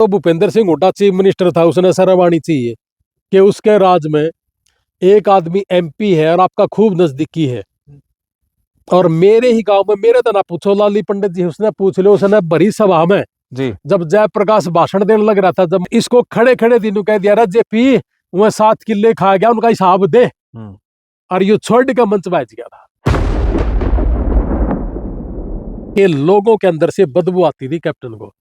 तो Bhupendra Singh Hooda chief minister था, उसने शर्म आनी चाहिए कि उसके राज में एक आदमी एमपी है और आपका खूब नजदीकी है। और मेरे ही गांव में, मेरे तो ना पूछो, लाली पंडित जी उसने पूछ लो, उसने भरी सभा में जी जब जयप्रकाश भाषण देने लग रहा था, जब इसको खड़े खड़े दिनों कह दिया, जेपी वह 7 किले खा गया, उनका हिसाब दे। और ये छोड़ के मंच बैठ गया था कि लोगों के अंदर से बदबू आती थी कैप्टन को।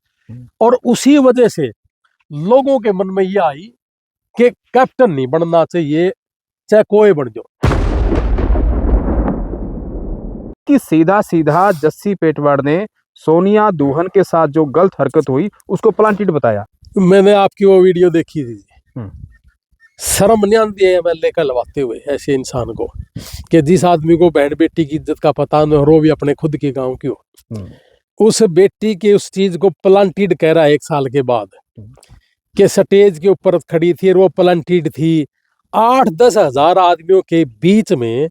और उसी वजह से लोगों के मन में यह आई कि कैप्टन नहीं बनना चाहिए, चाहे कोई बन जाओ। कि सीधा सीधा जस्सी पेटवाड़ ने सोनिया दुहन के साथ जो गलत हरकत हुई उसको प्लांटेड बताया। मैंने आपकी वो वीडियो देखी थी। शर्म नहीं आती है एमएलए कहलवाते हुए ऐसे इंसान को, कि जिस आदमी को बहन बेटी की इज्जत का पता न हो, भी अपने खुद के गांव की हो, उस बेटी के उस चीज को प्लांटेड कह रहा है 1 साल के बाद, कि स्टेज के ऊपर खड़ी थी और वो प्लांटेड थी। 8-10 हजार आदमियों के बीच में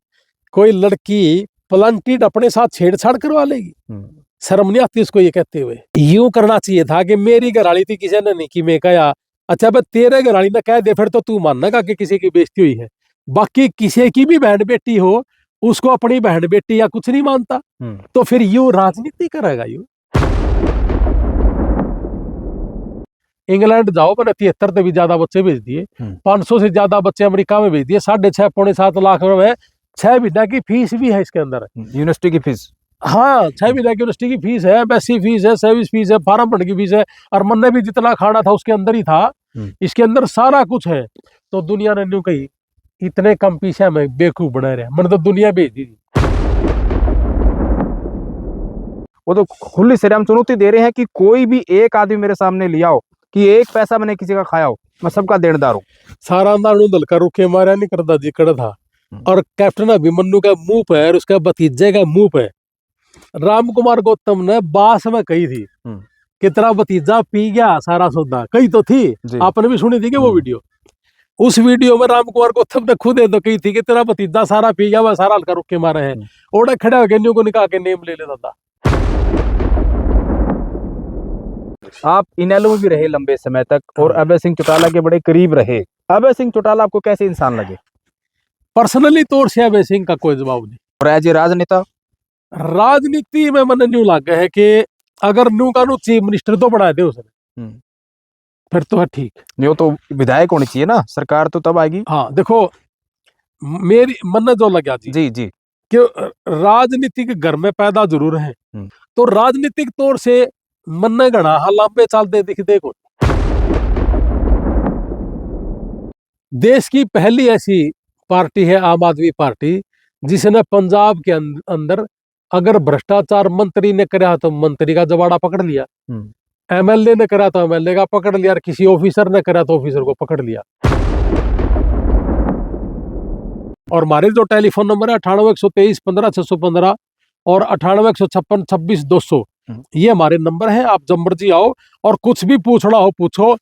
कोई लड़की प्लांटेड अपने साथ छेड़छाड़ करवा लेगी? शर्म नहीं आती उसको ये कहते हुए? यूं करना चाहिए था कि मेरी घरवाली थी, किसी ने नहीं की, मैं कहा अच्छा भाई तेरे घरवाली ने कह दे, फिर तो तू मानना कि किसी की बेइज्जती हुई है। बाकी किसी की भी बहन बेटी हो, उसको अपनी बहन बेटी या कुछ नहीं मानता, तो फिर यूं राजनीति करेगा? यूं इंग्लैंड जाओ, मैंने 73 से भी ज्यादा बच्चे भेज दिए, 500 से ज्यादा बच्चे अमेरिका में भेज दिए, 6.5 पौने 7 लाख में 6 महीना की फीस भी है इसके अंदर, यूनिवर्सिटी की फीस। हाँ 6 महीना की यूनिवर्सिटी की फीस है, एमएससी फीस है, सर्विस फीस है, फार्म भरने की फीस है, और मन ने भी जितना खाना था उसके अंदर ही था। इसके अंदर सारा कुछ है। तो दुनिया ने न्यू कही इतने कम पीछे में बेवकूफ बना रहे, मैंने तो दुनिया भेज दी। वो तो खुली सरेआम चुनौती दे रहे हैं कि कोई भी एक आदमी मेरे सामने लिया हो कि एक पैसा मैंने किसी का खाया हो, मैं सबका देनदार हूँ। सारा अंदाज दल का रुके मारा नहीं करता जी कड़ा था। और कैप्टन अभिमन्यु का मुंह पे और उसका भतीजे का मुंह पे राम कुमार गौतम ने बास में कही थी कि तेरा भतीजा पी गया सारा सौदा, कही तो थी, आपने भी सुनी थी कि वो वीडियो। उस वीडियो में राम कुमार गौतम ने खुद तो कही थी कि तेरा भतीजा सारा पी गया, वह सारा हल्का रुक के मारे हैं। ओड़ा खड़ा होकर न्यू को निकाल के नेम ले लेता था। आप इनेलो में भी रहे लंबे समय तक और अभय सिंह चौटाला के बड़े करीब रहे। अभय सिंह चौटाला आपको कैसे इंसान लगे? पर्सनली तौर से अभय सिंह का कोई जवाब नहीं। और एज ए राजनेता? राजनीति में मन न्यू लग है कि अगर न्यू का चीफ मिनिस्टर तो बना दे उसने, फिर तो है ठीक। नहीं तो विधायक होनी चाहिए ना, सरकार तो तब आएगी। हाँ देखो, मेरी मन जो लगा जी जी कि राजनीतिक घर में पैदा जरूर है, तो राजनीतिक तौर से मन घना लंबे चलते दिखते को। देश की पहली ऐसी पार्टी है आम आदमी पार्टी, जिसने पंजाब के अंदर अगर भ्रष्टाचार मंत्री ने करा तो मंत्री का जवाड़ा पकड़ लिया, एमएलए ने करा तो एमएलए का पकड़ लिया, और किसी ऑफिसर ने करा तो ऑफिसर को पकड़ लिया। और हमारे जो टेलीफोन नंबर है 98-123-15-615 और 98-156-26-200, ये हमारे नंबर है। आप जब मर्जी आओ और कुछ भी पूछना हो पूछो,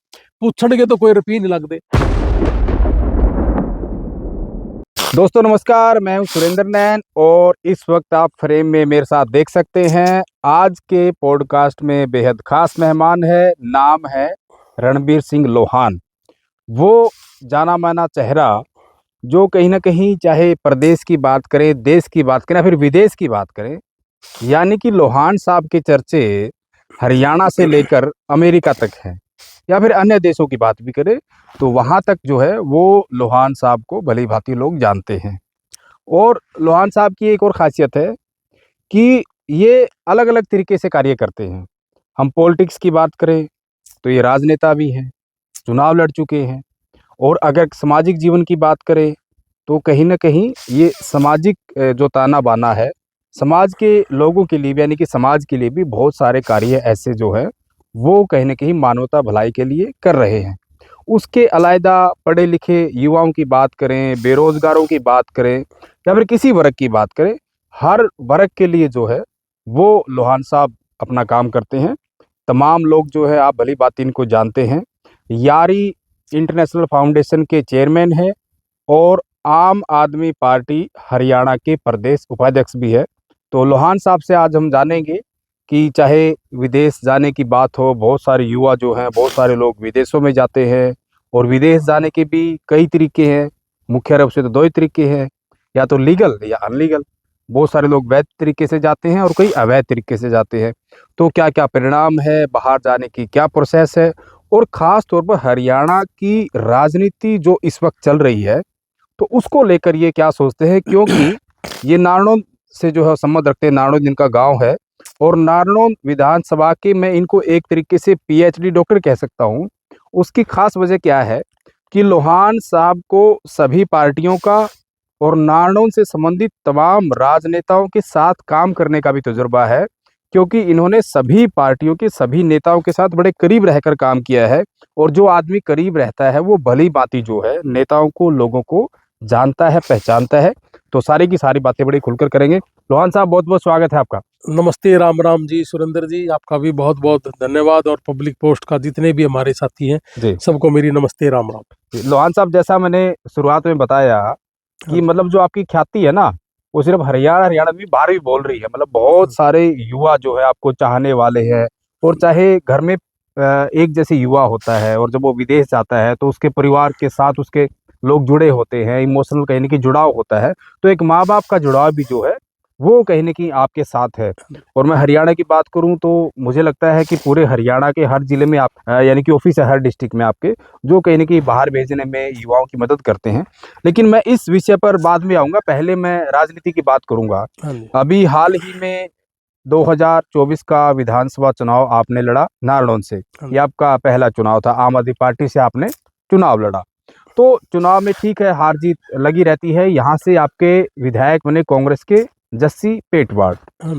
पूछने के तो कोई रुपये नहीं लगते। दोस्तों नमस्कार, मैं हूं सुरेंद्र नैन और इस वक्त आप फ्रेम में मेरे साथ देख सकते हैं। आज के पॉडकास्ट में बेहद खास मेहमान है, नाम है रणबीर सिंह लोहान। वो जाना माना चेहरा जो कहीं ना कहीं चाहे प्रदेश की बात करें, देश की बात करें, फिर विदेश की बात करें, यानी कि लोहान साहब के चर्चे हरियाणा से लेकर अमेरिका तक हैं, या फिर अन्य देशों की बात भी करें तो वहाँ तक जो है वो लोहान साहब को भली भांति लोग जानते हैं। और लोहान साहब की एक और ख़ासियत है कि ये अलग अलग तरीके से कार्य करते हैं। हम पॉलिटिक्स की बात करें तो ये राजनेता भी हैं, चुनाव लड़ चुके हैं, और अगर सामाजिक जीवन की बात करें तो कहीं ना कहीं ये सामाजिक जो ताना बाना है, समाज के लोगों के लिए यानी कि समाज के लिए भी बहुत सारे कार्य ऐसे जो है वो कहीं ना कहीं मानवता भलाई के लिए कर रहे हैं। उसके अलावा पढ़े लिखे युवाओं की बात करें, बेरोजगारों की बात करें, या फिर किसी वर्ग की बात करें, हर वर्ग के लिए जो है वो लोहान साहब अपना काम करते हैं। तमाम लोग जो है आप भली बात इनको जानते हैं। यारी इंटरनेशनल फाउंडेशन के चेयरमैन हैं और आम आदमी पार्टी हरियाणा के प्रदेश उपाध्यक्ष भी है। तो लोहान साहब से आज हम जानेंगे कि चाहे विदेश जाने की बात हो, बहुत सारे युवा जो हैं, बहुत सारे लोग विदेशों में जाते हैं और विदेश जाने के भी कई तरीके हैं। मुख्य रूप से तो दो ही तरीके हैं, या तो लीगल या अनलीगल। बहुत सारे लोग वैध तरीके से जाते हैं और कई अवैध तरीके से जाते हैं। तो क्या क्या परिणाम है, बाहर जाने की क्या प्रोसेस है, और ख़ास तौर पर हरियाणा की राजनीति जो इस वक्त चल रही है, तो उसको लेकर ये क्या सोचते हैं, क्योंकि ये नारनौल से जो है संबंध रखते हैं। नारनौल जिनका गांव है, और नारनौल विधानसभा के मैं इनको एक तरीके से पीएचडी डॉक्टर कह सकता हूं। उसकी खास वजह क्या है कि लोहान साहब को सभी पार्टियों का और नारनौल से संबंधित तमाम राजनेताओं के साथ काम करने का भी तजुर्बा है, क्योंकि इन्होंने सभी पार्टियों के सभी नेताओं के साथ बड़े करीब रहकर काम किया है। और जो आदमी करीब रहता है वो भली भांति जो है नेताओं को, लोगों को जानता है, पहचानता है। तो सारी की सारी बातें बड़ी खुलकर करेंगे। लोहान साहब, बहुत बहुत स्वागत है आपका। नमस्ते, राम राम जी, सुरेंद्र जी, आपका भी बहुत बहुत धन्यवाद। और पब्लिक पोस्ट का जितने भी हमारे साथी हैं जी सबको मेरी नमस्ते, राम राम। लोहान साहब, जैसा मैंने शुरुआत में बताया कि मतलब जो आपकी ख्याति है ना, वो सिर्फ हरियाणा में बाहर भी बोल रही है। मतलब बहुत सारे युवा जो है आपको चाहने वाले हैं। और चाहे घर में एक जैसे युवा होता है, और जब वो विदेश जाता है तो उसके परिवार के साथ उसके लोग जुड़े होते हैं, इमोशनल कहीं ना कहीं जुड़ाव होता है। तो एक माँ बाप का जुड़ाव भी जो है वो कहीं ना कहीं आपके साथ है। और मैं हरियाणा की बात करूं तो मुझे लगता है कि पूरे हरियाणा के हर जिले में आप यानी कि ऑफिस है हर डिस्ट्रिक्ट में आपके, जो कहीं ना कहीं बाहर भेजने में युवाओं की मदद करते हैं। लेकिन मैं इस विषय पर बाद में आऊंगा, पहले मैं राजनीति की बात करूंगा। हाँ जी। अभी हाल ही में 2024 का विधानसभा चुनाव आपने लड़ा नारनौल से। ये आपका पहला चुनाव था, आम आदमी पार्टी से आपने चुनाव लड़ा। तो चुनाव में ठीक है, हार जीत लगी रहती है। यहाँ से आपके विधायक बने कांग्रेस के जस्सी पेटवाड़।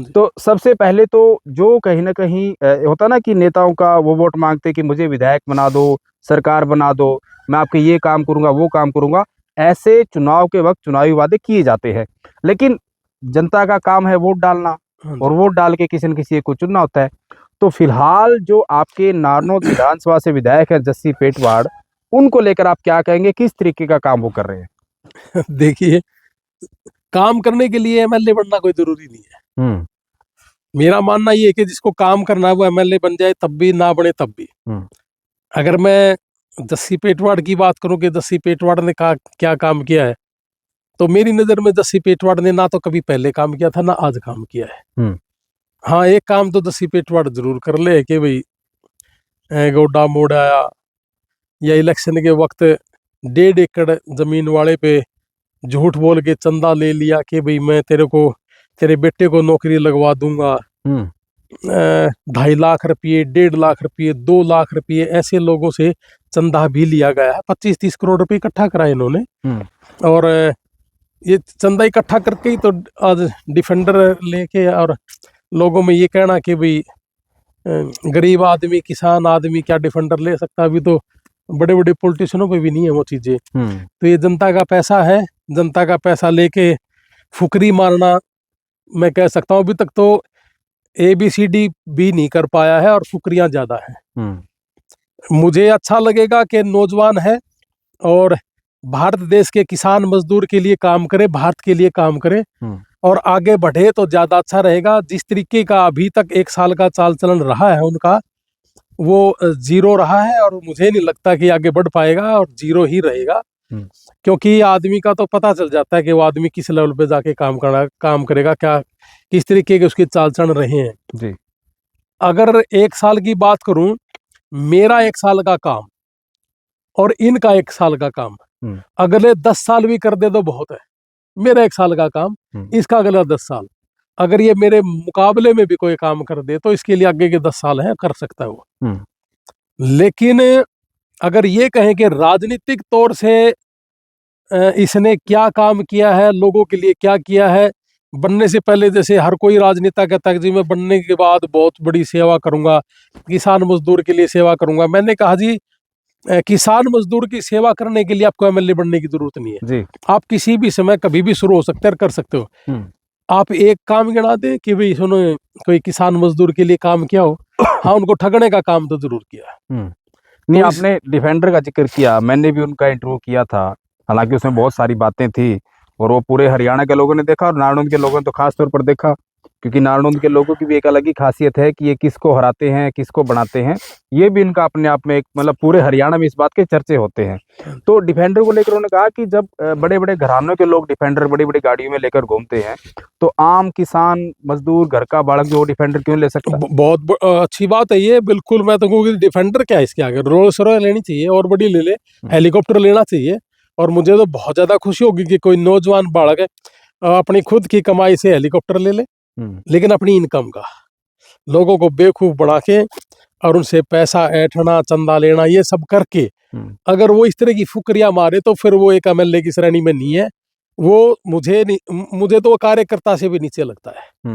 तो सबसे पहले तो जो कहीं ना कहीं होता ना कि नेताओं का वो वोट मांगते कि मुझे विधायक बना दो, सरकार बना दो, मैं आपके ये काम करूंगा, वो काम करूंगा। ऐसे चुनाव के वक्त चुनावी वादे किए जाते हैं, लेकिन जनता का काम है वोट डालना, और वोट डाल के किसी न किसी को चुनना होता है। तो फिलहाल जो आपके नारनौल विधानसभा से विधायक है जस्सी पेटवाड़, उनको लेकर आप क्या कहेंगे, किस तरीके का काम वो कर रहे हैं? देखिए, काम करने के लिए एमएलए बनना कोई जरूरी नहीं है। मेरा मानना ये है कि जिसको काम करना है वो एमएलए बन जाए तब भी, ना बने तब भी। अगर मैं जस्सी पेटवाड़ की बात करूं कि जस्सी पेटवाड़ ने क्या काम किया है, तो मेरी नज़र में जस्सी पेटवाड़ ने ना तो कभी पहले काम किया था, ना आज काम किया है। हाँ, एक काम तो जस्सी पेटवाड़ जरूर कर ले कि भाई गोड्डा मोड़ आया, या इलेक्शन के वक्त 1.5 एकड़ जमीन वाले पे झूठ बोल के चंदा ले लिया कि भाई मैं तेरे बेटे को नौकरी लगवा दूंगा। 2.5 लाख रुपये, 1.5 लाख रुपये, 2 लाख रुपये, ऐसे लोगों से चंदा भी लिया गया है। 25-30 करोड़ रुपए इकट्ठा करा इन्होंने। और ये चंदा इकट्ठा करके ही तो आज डिफेंडर लेके, और लोगों में ये कहना कि भाई गरीब आदमी, किसान आदमी क्या डिफेंडर ले सकता, अभी तो बड़े बड़े पॉलिटिशियनों पे भी नहीं है वो चीजें। तो ये जनता का पैसा है, जनता का पैसा लेके फुकरी मारना, मैं कह सकता हूँ अभी तक तो ABCD भी नहीं कर पाया है, और फुकरियां ज्यादा है। मुझे अच्छा लगेगा कि नौजवान है और भारत देश के किसान मजदूर के लिए काम करे, भारत के लिए काम करे और आगे बढ़े तो ज्यादा अच्छा रहेगा। जिस तरीके का अभी तक 1 साल का चाल चलन रहा है उनका, वो जीरो रहा है, और मुझे नहीं लगता कि आगे बढ़ पाएगा, और जीरो ही रहेगा। क्योंकि आदमी का तो पता चल जाता है कि वो आदमी किस लेवल पे जाके काम करेगा, क्या किस तरीके के उसके चाल चलन रहे हैं जी। अगर 1 साल की बात करूं, मेरा 1 साल का काम और इनका 1 साल का काम अगले 10 साल भी कर दे तो बहुत है। मेरा 1 साल का काम, इसका अगला 10 साल, अगर ये मेरे मुकाबले में भी कोई काम कर दे तो इसके लिए आगे के 10 साल है, कर सकता है वो। लेकिन अगर ये कहें कि राजनीतिक तौर से इसने क्या काम किया है, लोगों के लिए क्या किया है, बनने से पहले जैसे हर कोई राजनेता कहता है जी मैं बनने के बाद बहुत बड़ी सेवा करूंगा, किसान मजदूर के लिए सेवा करूंगा। मैंने कहा जी, किसान मजदूर की सेवा करने के लिए आपको एमएलए बनने की जरूरत नहीं है जी। आप किसी भी समय कभी भी शुरू हो सकते हैं, कर सकते हो। आप एक काम गिना दे कि भाई सुनो कोई किसान मजदूर के लिए काम किया हो, हाँ उनको ठगने का काम तो जरूर किया। नहीं, तो आपने डिफेंडर का जिक्र किया, मैंने भी उनका इंटरव्यू किया था, हालांकि उसमें बहुत सारी बातें थी और वो पूरे हरियाणा के लोगों ने देखा और नारनौल के लोगों ने तो खास तौर पर देखा, क्योंकि नारनौंद के लोगों की भी एक अलग ही खासियत है कि ये किसको हराते हैं, किसको बनाते हैं। ये भी इनका अपने आप में एक मतलब पूरे हरियाणा में इस बात के चर्चे होते हैं। तो डिफेंडर को लेकर उन्होंने कहा कि जब बड़े बड़े घरानों के लोग डिफेंडर बड़ी बड़ी गाड़ियों में लेकर घूमते हैं, तो आम किसान मजदूर घर का बालक जो डिफेंडर क्यों ले सकता है? बहुत अच्छी बात है ये, बिल्कुल। मैं तो कहूँगी डिफेंडर क्या है इसके आगे, रोल्स रॉयस लेनी चाहिए और बड़ी ले ले, हेलीकॉप्टर लेना चाहिए। और मुझे तो बहुत ज्यादा खुशी होगी कि कोई नौजवान बालक है अपनी खुद की कमाई से हेलीकॉप्टर ले ले, लेकिन अपनी इनकम का लोगों को बेवकूफ बना के और उनसे पैसा ऐंठना, चंदा लेना, ये सब करके अगर वो इस तरह की फुकरिया मारे तो फिर वो एक एमएलए की श्रेणी में नहीं है। वो मुझे तो वो कार्यकर्ता से भी नीचे लगता है।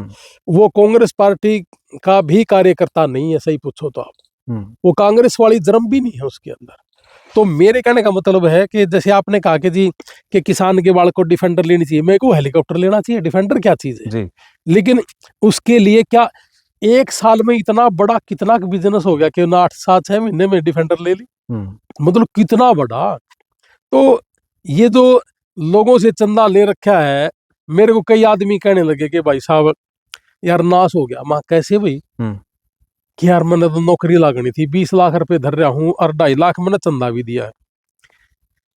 वो कांग्रेस पार्टी का भी कार्यकर्ता नहीं है, सही पूछो तो आप। वो कांग्रेस वाली जर्म भी नहीं है उसके अंदर। तो मेरे कहने का मतलब है कि जैसे आपने कहा कि जी कि किसान के बाल को डिफेंडर लेनी चाहिए, मेरे को हेलीकॉप्टर लेना चाहिए। डिफेंडर क्या चीज है जी। लेकिन उसके लिए क्या एक साल में इतना बड़ा कितना बिजनेस हो गया कि 8-7-6 महीने में डिफेंडर ले ली, मतलब कितना बड़ा। तो ये जो लोगों से चंदा ले रखा है, मेरे को कई आदमी कहने लगे कि भाई साहब यार नाश हो गया। मां कैसे भाई? कि यार मैंने तो नौकरी लागनी थी, 20 लाख रुपए धर रहा हूँ और 2.5 लाख मैंने चंदा भी दिया है।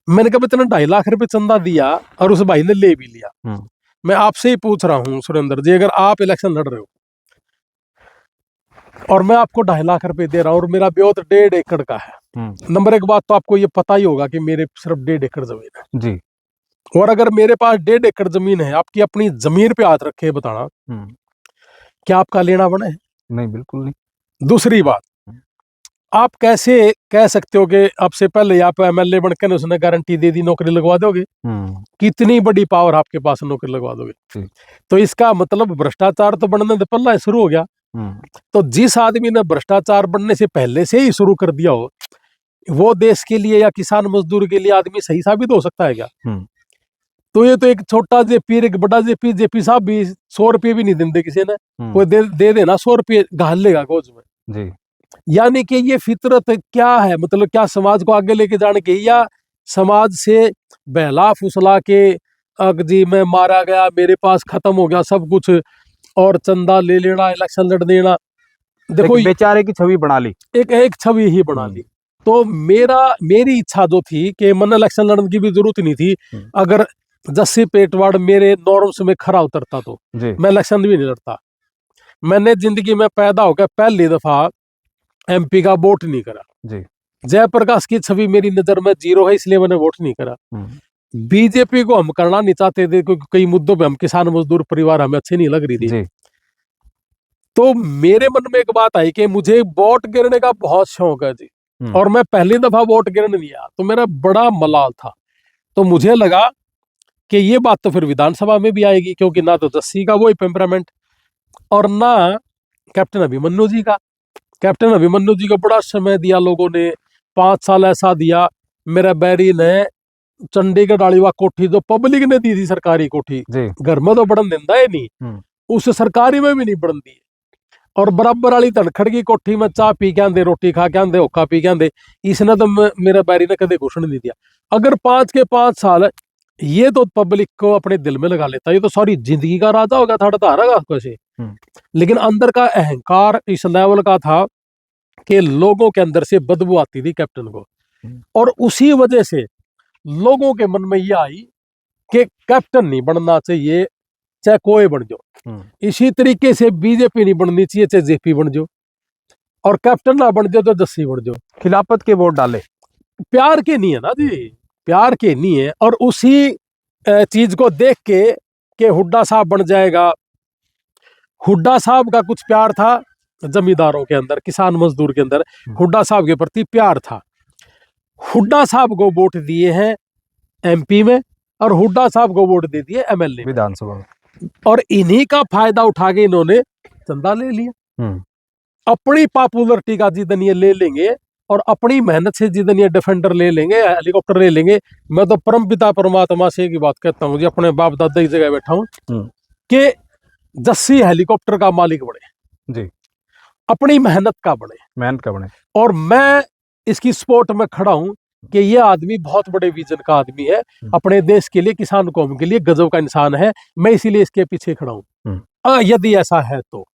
मैंने कहा इतना 2.5 लाख रुपए चंदा दिया और उस भाई ने ले भी लिया। मैं आपसे ही पूछ रहा हूँ सुरेंद्र जी, अगर आप इलेक्शन लड़ रहे हो और मैं आपको 2.5 लाख रुपए दे रहा हूँ और मेरा ब्योत 1.5 एकड़ का है, नंबर एक बात तो आपको ये पता ही होगा कि मेरे सिर्फ 1.5 एकड़ जमीन है जी। और अगर मेरे पास 1.5 एकड़ जमीन है, आपकी अपनी जमीन पे हाथ रखे बताना क्या आपका लेना बने? नहीं, बिल्कुल नहीं। दूसरी बात, आप कैसे कह सकते हो कि आपसे पहले आप एमएलए बनकर उसने गारंटी दे दी नौकरी लगवा दोगे? कितनी बड़ी पावर आपके पास, नौकरी लगवा दोगे? तो इसका मतलब भ्रष्टाचार तो बनने से पहले शुरू हो गया। तो जिस आदमी ने भ्रष्टाचार बनने से पहले से ही शुरू कर दिया हो, वो देश के लिए या किसान मजदूर के लिए आदमी सही साबित हो सकता है क्या? तो ये तो एक छोटा जेपी एक बड़ा जेपी, जेपी साहब भी 100 रुपये भी नहीं देते किसी ने, कोई दे देना 100 रुपये घाल लेगा गोज में जी। यानी कि ये फितरत क्या है, मतलब क्या समाज को आगे लेके जाने की, या समाज से बहला फुसला के अग जी मैं मारा गया, मेरे पास खत्म हो गया सब कुछ और चंदा ले लेना, इलेक्शन लड़ देना। देखो बेचारे की छवि बना ली, एक छवि ही बना ली। तो मेरी इच्छा जो थी कि मन इलेक्शन लड़ने की भी जरूरत नहीं थी। अगर जस्सी पेटवाड़ मेरे नॉर्म्स में खरा उतरता तो मैं इलेक्शन भी नहीं लड़ता। मैंने जिंदगी में पैदा होकर पहली दफा एमपी का वोट नहीं करा जी। जयप्रकाश की छवि मेरी नजर में 0 है, इसलिए मैंने वोट नहीं करा। बीजेपी को हम करना नहीं चाहते थे क्योंकि कई मुद्दों पे हम किसान मजदूर परिवार हमें अच्छी नहीं लग रही थी जी। तो मेरे मन में एक बात आई कि मुझे वोट गिरने का बहुत शौक है जी, और मैं पहली दफा वोट गिरने नहीं आया तो मेरा बड़ा मलाल था। तो मुझे लगा कि ये बात तो फिर विधानसभा में भी आएगी, क्योंकि ना तो जस्सी का वही टेम्परामेंट और ना कैप्टन अभिमन्यु जी का। कैप्टन अभिमन्यु जी को बड़ा समय दिया लोगों ने, 5 साल ऐसा दिया। मेरा बैरी ने चंडीगढ़ वाली वा कोठी जो पब्लिक ने दी थी, सरकारी कोठी, घर में तो बढ़न देता है नहीं, उस सरकारी में भी नहीं बढ़न दी। और बराबर वाली धनखड़ की कोठी में चाह पी के आंदे, रोटी खा के आंदे, हुक्का पी के आंदे। इसने तो मेरा बैरी ने कदे घोषणा नहीं दिया। अगर 5 के 5 साल ये तो पब्लिक को अपने दिल में लगा लेता, ये तो सारी जिंदगी का राजा होगा, था धारागा कैसे। लेकिन अंदर का अहंकार इस लेवल का था कि लोगों के अंदर से बदबू आती थी कैप्टन को, और उसी वजह से लोगों के मन में यह आई कि कैप्टन नहीं बनना चाहिए, चाहे कोई बन जाओ। इसी तरीके से बीजेपी नहीं बननी चाहिए, चाहे जेपी बन जाओ, और कैप्टन ना बन जाओ तो जस्सी बन जाओ। खिलाफत के वोट डाले, प्यार के नहीं है ना जी, प्यार के नहीं है। और उसी चीज को देख के हुड्डा साहब बन जाएगा। हुड्डा साहब का कुछ प्यार था जमींदारों के अंदर, किसान मजदूर के अंदर हुड्डा साहब के प्रति प्यार था। हुड्डा साहब को वोट दिए हैं एमपी में, और हुड्डा साहब को वोट दे दिए एमएलए विधानसभा में, और इन्हीं का फायदा उठा के इन्होंने चंदा ले लिया। अपनी पॉपुलरिटी का जिदन ये ले लेंगे और अपनी मेहनत से जिदन ये डिफेंडर ले लेंगे, हेलीकॉप्टर ले लेंगे। मैं तो परम पिता परमात्मा से की बात कहता हूँ जी, अपने बाप दादा की जगह बैठा हूँ कि जस्सी हेलीकॉप्टर का मालिक बने जी, अपनी मेहनत का बने। और मैं इसकी सपोर्ट में खड़ा हूं कि ये आदमी बहुत बड़े विजन का आदमी है, अपने देश के लिए, किसान कौम के लिए गजब का इंसान है। मैं इसीलिए इसके पीछे खड़ा हूं। यदि ऐसा है तो।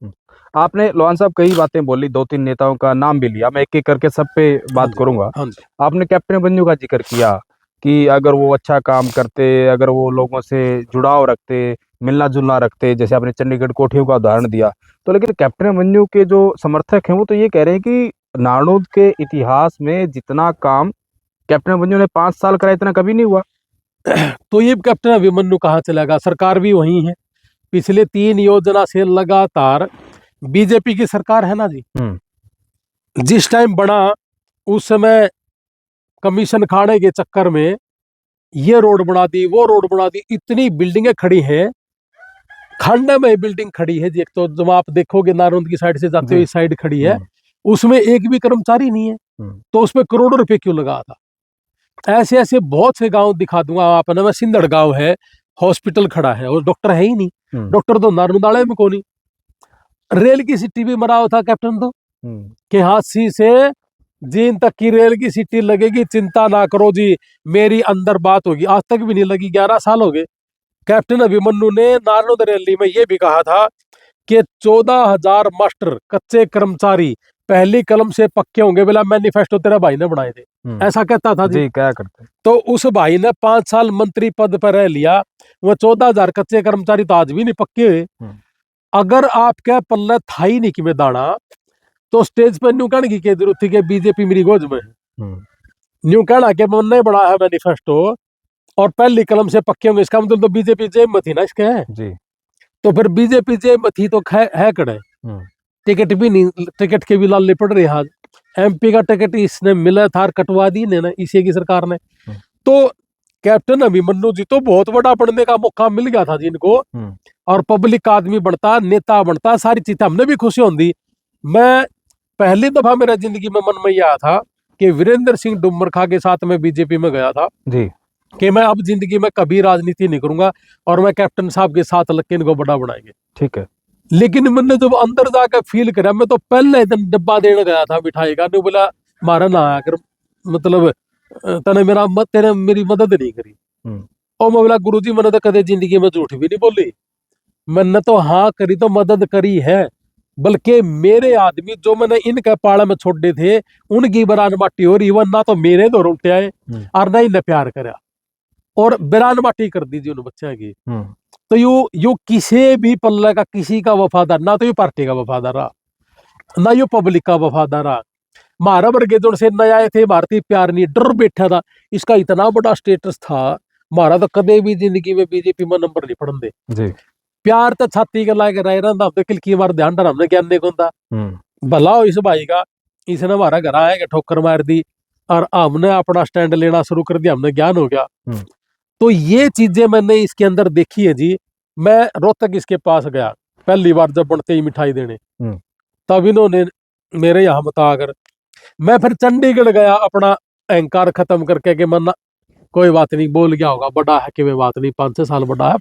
आपने लोहान साहब कई बातें बोली, 2-3 नेताओं का नाम भी लिया, मैं एक एक करके सब पे हाँ बात जी, करूंगा। हाँ जी, आपने कैप्टन अभिमन्यु का जिक्र किया कि अगर वो अच्छा काम करते, अगर वो लोगों से जुड़ाव रखते, मिलना जुलना रखते, जैसे आपने चंडीगढ़ कोठियों का उदाहरण दिया, तो लेकिन कैप्टन अभिमन्यु के जो समर्थक हैं वो तो ये कह रहे हैं कि नारनौल के इतिहास में जितना काम कैप्टन अभिमन्यु ने 5 साल करा, इतना कभी नहीं हुआ। तो ये कैप्टन अभिमन्यु कहाँ चला गया? सरकार भी वही है। पिछले 3 योजना से लगातार बीजेपी की सरकार है ना जी। जिस टाइम बना उस समय कमीशन खाने के चक्कर में ये रोड बना दी, वो रोड बना दी, इतनी बिल्डिंगें खड़ी हैं, खंड में बिल्डिंग खड़ी है जी। एक तो जब आप देखोगे नारनौल की साइड से जाते हो, इस साइड खड़ी है, उसमें एक भी कर्मचारी नहीं है, तो उसमें करोड़ों रुपए क्यों लगा था? ऐसे ऐसे बहुत से गांव दिखा दूंगा आपने। मैं सिंदड़ गांव है, हॉस्पिटल खड़ा है और डॉक्टर है ही नहीं। डॉक्टर तो नारनौल में कोनी। रेल की सिटी भी मरा हुआ था कैप्टन तो कि हाथी से जीन तक की रेल की सिटी लगेगी, चिंता ना करो जी, मेरी अंदर बात होगी। आज तक भी नहीं लगी, 11 साल हो गए। कैप्टन अभिमन्यु ने नारनौल रैली में यह भी कहा था कि 14,000 मास्टर कच्चे कर्मचारी पहली कलम से पक्के होंगे। बोला मैनिफेस्टो तेरा भाई ने बनाए थे, ऐसा कहता था जी। क्या करते? तो उस भाई ने 5 साल मंत्री पद पर रह लिया, वो 14,000 कच्चे कर्मचारी तो आज भी नहीं पक्के हुए। अगर आपके पल्ले था ही नहीं कि मैं दाना, तो स्टेज पर न्यू कहने की क्या जरूरत थी कि बीजेपी मेरी गोद में है। न्यू कहना कि मैंने बना है मैनिफेस्टो और पहली कलम से पक्के होंगे, इसका मतलब तो बीजेपी जेब में थी ना इसके है जी। तो फिर बीजेपी जेब में थी तो है कड़े। टिकट भी नहीं, टिकट के भी लाले पड़ रहे। आज एमपी का टिकट इसने मिला था, कटवा दी ने ना इसी की सरकार ने। तो कैप्टन अभिमन्यु जी तो बहुत बड़ा बनने का मौका मिल गया था जिनको, और पब्लिक आदमी बनता, नेता बनता, सारी चीजें हमने भी खुशी होती। मैं पहली दफा मेरा जिंदगी में मन में यह आया था कि वीरेंद्र सिंह डुमरखा के साथ मैं बीजेपी में गया था जी, कि मैं अब जिंदगी में कभी राजनीति नहीं करूंगा और मैं कैप्टन साहब के साथ लग के इनको बड़ा बनाएंगे। ठीक है। लेकिन मैंने जब अंदर जाकर फील करा, मैं तो पहले दिन डब्बा देने गया था मिठाई का, नहीं बोला मारा ना आया कर, मतलब तने तेने मेरी मदद नहीं करी। और मैं बोला गुरुजी मैंने तो कदे जिंदगी में झूठ भी नहीं बोली, मैंने तो हाँ करी तो मदद करी है, बल्कि मेरे आदमी जो मैंने इनके पाड़ा में छोड़े थे उनकी बरान माटी हो रही, वरना तो मेरे दो उल्टे आए और ना इन्हें प्यार करा और बिरान माटी कर दी जी उन बच्चे की। तो यू किसी भी पल्ले का किसी का वफादार ना, तो ये पार्टी का वफादार रहा ना यो पब्लिक का वफादार रहा। मारा वर्गे जो से नए आए थे, भारतीय प्यार नहीं, डर बैठा था। इसका इतना बड़ा स्टेटस था, मारा तो कदे भी जिंदगी में बीजेपी में नंबर नहीं पड़न दे। प्यार तो छाती के लायक रह रहा था, किलकी मार ध्यान डर हमने ज्ञान देखो था। भला हो इस भाई का, इसने हमारा घर आया कि ठोकर मार दी और हमने अपना स्टैंड लेना शुरू कर दिया, हमने ज्ञान हो गया। तो ये चीजें मैंने इसके अंदर देखी है जी। मैं रोहतक इसके पास गया पहली बार जब बनते ही मिठाई देने, तब इन्होंने मेरे यहाँ बताकर, मैं फिर चंडीगढ़ गया अपना अहंकार खत्म करके कि मन कोई बात नहीं, बोल गया होगा बड़ा है कि बात नहीं, 5-6 साल बड़ा है,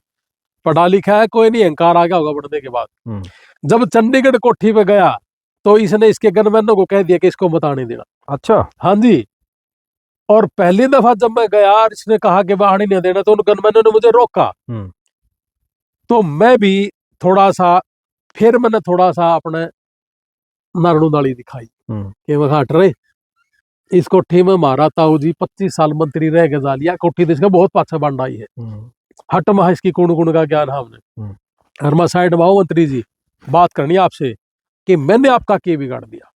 पढ़ा लिखा है, कोई नहीं, अहंकार आ गया होगा बढ़ने के बाद। जब चंडीगढ़ कोठी पे गया तो इसने इसके गनमैनों को कह दिया कि इसको मत आने देना। अच्छा, हाँ जी। और पहली दफा जब मैं गया और इसने कहा कि बाहर नहीं देना, तो उन गनमैनों ने मुझे रोका। तो मैं भी थोड़ा सा, फिर मैंने थोड़ा सा अपने नारनूदाली दिखाई कि मैं हट रहे इस कोठी में मारा ताऊ जी 25 साल मंत्री रह के जा लिया, कोठी तो इसका बहुत पाछा बन आई है, हट महा इसकी कुण कुण का ज्ञान हमने। और मैं साइड में मंत्री जी बात करनी आपसे कि मैंने आपका क्या बिगाड़ दिया,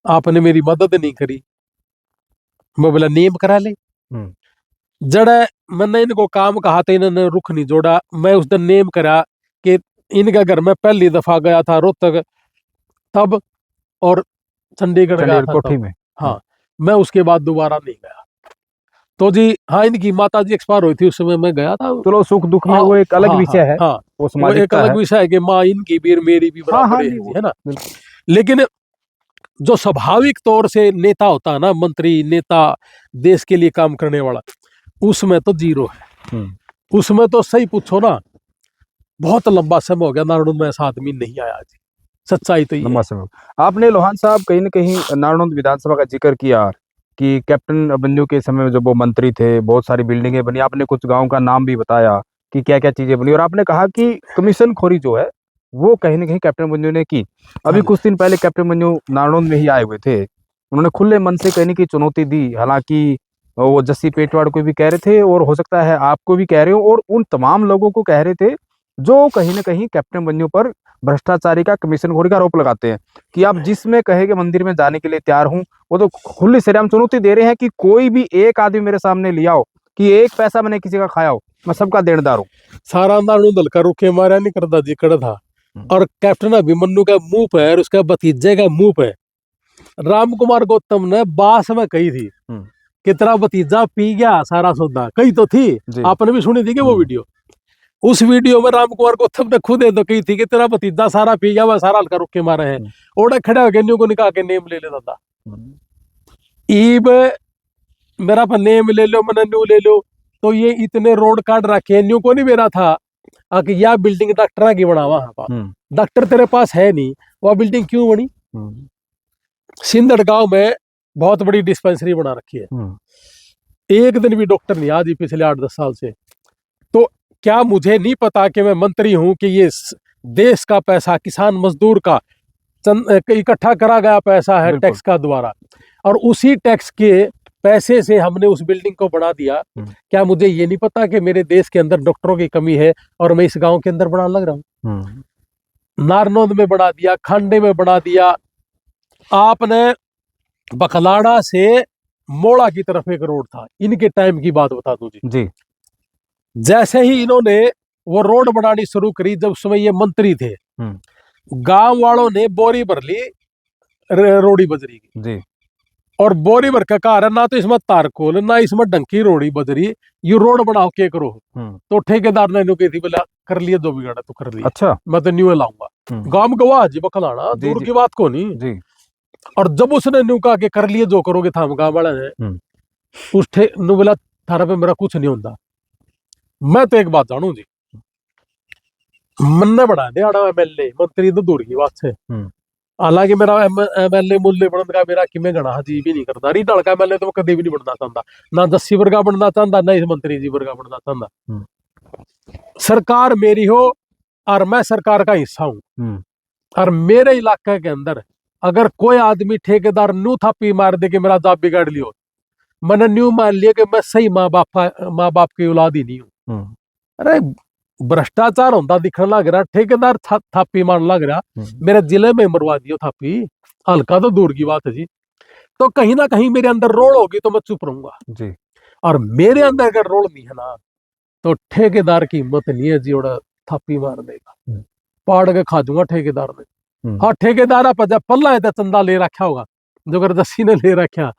आपने मेरी मदद नहीं करी। मैं बोला नेम करा ले, जड़ा मैंने इनको काम कहा था, इन्होंने रुख नहीं जोड़ा। मैं उस दिन नेम करा कि इनका घर में पहली दफा गया था रोहतक तब, और चंडीगढ़ गया था कोठी में। हाँ, मैं उसके बाद दोबारा नहीं गया। तो जी हाँ, इनकी माता जी एक्सपायर हुई थी, उस समय मैं गया था। चलो सुख दुख में वो एक अलग विषय है, हाँ, वो एक अलग विषय है कि माँ इनकी भी मेरी भी बराबर है ना। लेकिन जो स्वाभाविक तौर से नेता होता है ना, मंत्री नेता, देश के लिए काम करने वाला, उसमें तो जीरो है। उसमें तो सही पूछो ना, बहुत लंबा समय हो गया नारनौल में ऐसा आदमी नहीं आया जी, सच्चाई तो ये है। आपने लोहान साहब कहीं न कहीं नारनौल विधानसभा का जिक्र किया कि कैप्टन अभिमन्यु के समय में जब वो मंत्री थे बहुत सारी बिल्डिंगें बनी, आपने कुछ गांव का नाम भी बताया कि क्या क्या चीजें बनी, और आपने कहा कि कमीशन खोरी जो है वो कहीं ना कहीं कैप्टन मंजू ने की। अभी कुछ दिन पहले कैप्टन मंजू नारनौंद में ही आए हुए थे, उन्होंने खुले मन से कहीं ना कहीं चुनौती दी। हालांकि वो जस्सी पेटवाड़ को भी कह रहे थे और हो सकता है आपको भी कह रहे हो, और उन तमाम लोगों को कह रहे थे जो कहीं ना कहीं कैप्टन मंजू पर भ्रष्टाचारी का, कमीशन खोरी का आरोप लगाते हैं कि आप जिसमें कहे कि मंदिर में जाने के लिए तैयार हूं, वो तो खुली सरेआम चुनौती दे रहे हैं कि कोई भी एक आदमी मेरे सामने लिया हो कि एक पैसा मैंने किसी का खाया हो, मैं सबका देनदार हूँ। सारा अंदाज दल का रुके मारा नहीं करता जी कड़ा था। और कैप्टन अभिमन्यु का मुंह पे और उसके भतीजे का मुंह पे राम कुमार गौतम ने बास में कही थी कि तेरा भतीजा पी गया सारा सौदा, कही तो थी, आपने भी सुनी थी कि वो वीडियो। उस वीडियो में राम कुमार गौतम ने खुद तो कही थी कि तेरा भतीजा सारा पी गया, वह सारा हल्का रुके मारे हैं। ओड़ा खड़ा होकर न्यू को निकाल के नेम ले लेता था। ईब मेरा पर नेम ले लो, मैंने न्यू ले लो, तो ये इतने रोड काट रखे न्यू को नहीं मेरा था कि यह बिल्डिंग डॉक्टर की बना वहां, डॉक्टर तेरे पास है नहीं, वह बिल्डिंग क्यों बनी? सिंधड़ गांव में बहुत बड़ी डिस्पेंसरी बना रखी है, एक दिन भी डॉक्टर नहीं आजी पिछले 8-10 साल से। तो क्या मुझे नहीं पता कि मैं मंत्री हूं कि ये देश का पैसा, किसान मजदूर का इकट्ठा करा गया पैसा है टैक्स का द्वारा, और उसी टैक्स के पैसे से हमने उस बिल्डिंग को बना दिया। क्या मुझे ये नहीं पता कि मेरे देश के अंदर डॉक्टरों की कमी है और मैं इस गांव के अंदर बनाने लग रहा हूँ? नारनौंद में बना दिया, खांडे में बना दिया, आपने बखलाड़ा से मोड़ा की तरफ एक रोड था, इनके टाइम की बात बता दूं जी। जैसे ही इन्होंने वो रोड बनानी शुरू करी, जब समय ये मंत्री थे, गांव वालों ने बोरी भर ली रोड़ी बजरी की जी। और बोरी भर का कारण ना तो इसमें तारकोल ना इसमें डंकी रोड़ी बजरी, ये रोड बनाओ के करो। तो ठेकेदार ने कही थी बोला कर लिया जो बिगाड़ा तो कर लिया, अच्छा मैं तो न्यू लाऊंगा। गांव में गवाह जी बखलाना दूर की बात को नहीं जी। और जब उसने न्यू कहा कि कर लिए जो करोगे था, गांव वाले ने उस न्यू बोला थारा पे मेरा कुछ नहीं होता। मैं तो एक बात जानू जी, मन्ने बना दे आड़ा एमएलए मंत्री तो दूर की बात से, हालांकि मेरा एमएलए मूल्य बनने का मेरा कि मैं गणा जी भी नहीं करता, री डड़का एमएलए तो मैं कभी भी नहीं बनना चाहता, ना जस्सी वर्गा बनना चाहता, ना इस मंत्री जी वर्गा बनना चाहता। सरकार मेरी हो और मैं सरकार का हिस्सा हूं, और मेरे इलाके के अंदर अगर कोई आदमी ठेकेदार न्यू थापी मार दे कि मेरा जॉब बिगाड़ लियो, मैंने न्यू मान लिया कि मैं सही माँ बाप की औलाद ही नहीं हूं। अरे भ्रष्टाचार होता दिखने लग रहा, ठेकेदार थापी मारने लग रहा, मेरे जिले में मरवा दियो थापी, हल्का तो दूर की बात है जी। तो कहीं ना कहीं मेरे अंदर रोड होगी तो मैं चुप रहूंगा जी, और मेरे अंदर अगर रोड नहीं है ना तो ठेकेदार की हिम्मत नहीं है जी, ओड़ा थापी मार देगा, पाड़ के खा दूंगा ठेकेदार ने। हाँ ठेकेदार पर जब पल्ला है तो चंदा ले रखा होगा, जो जस्सी ने ले रखा,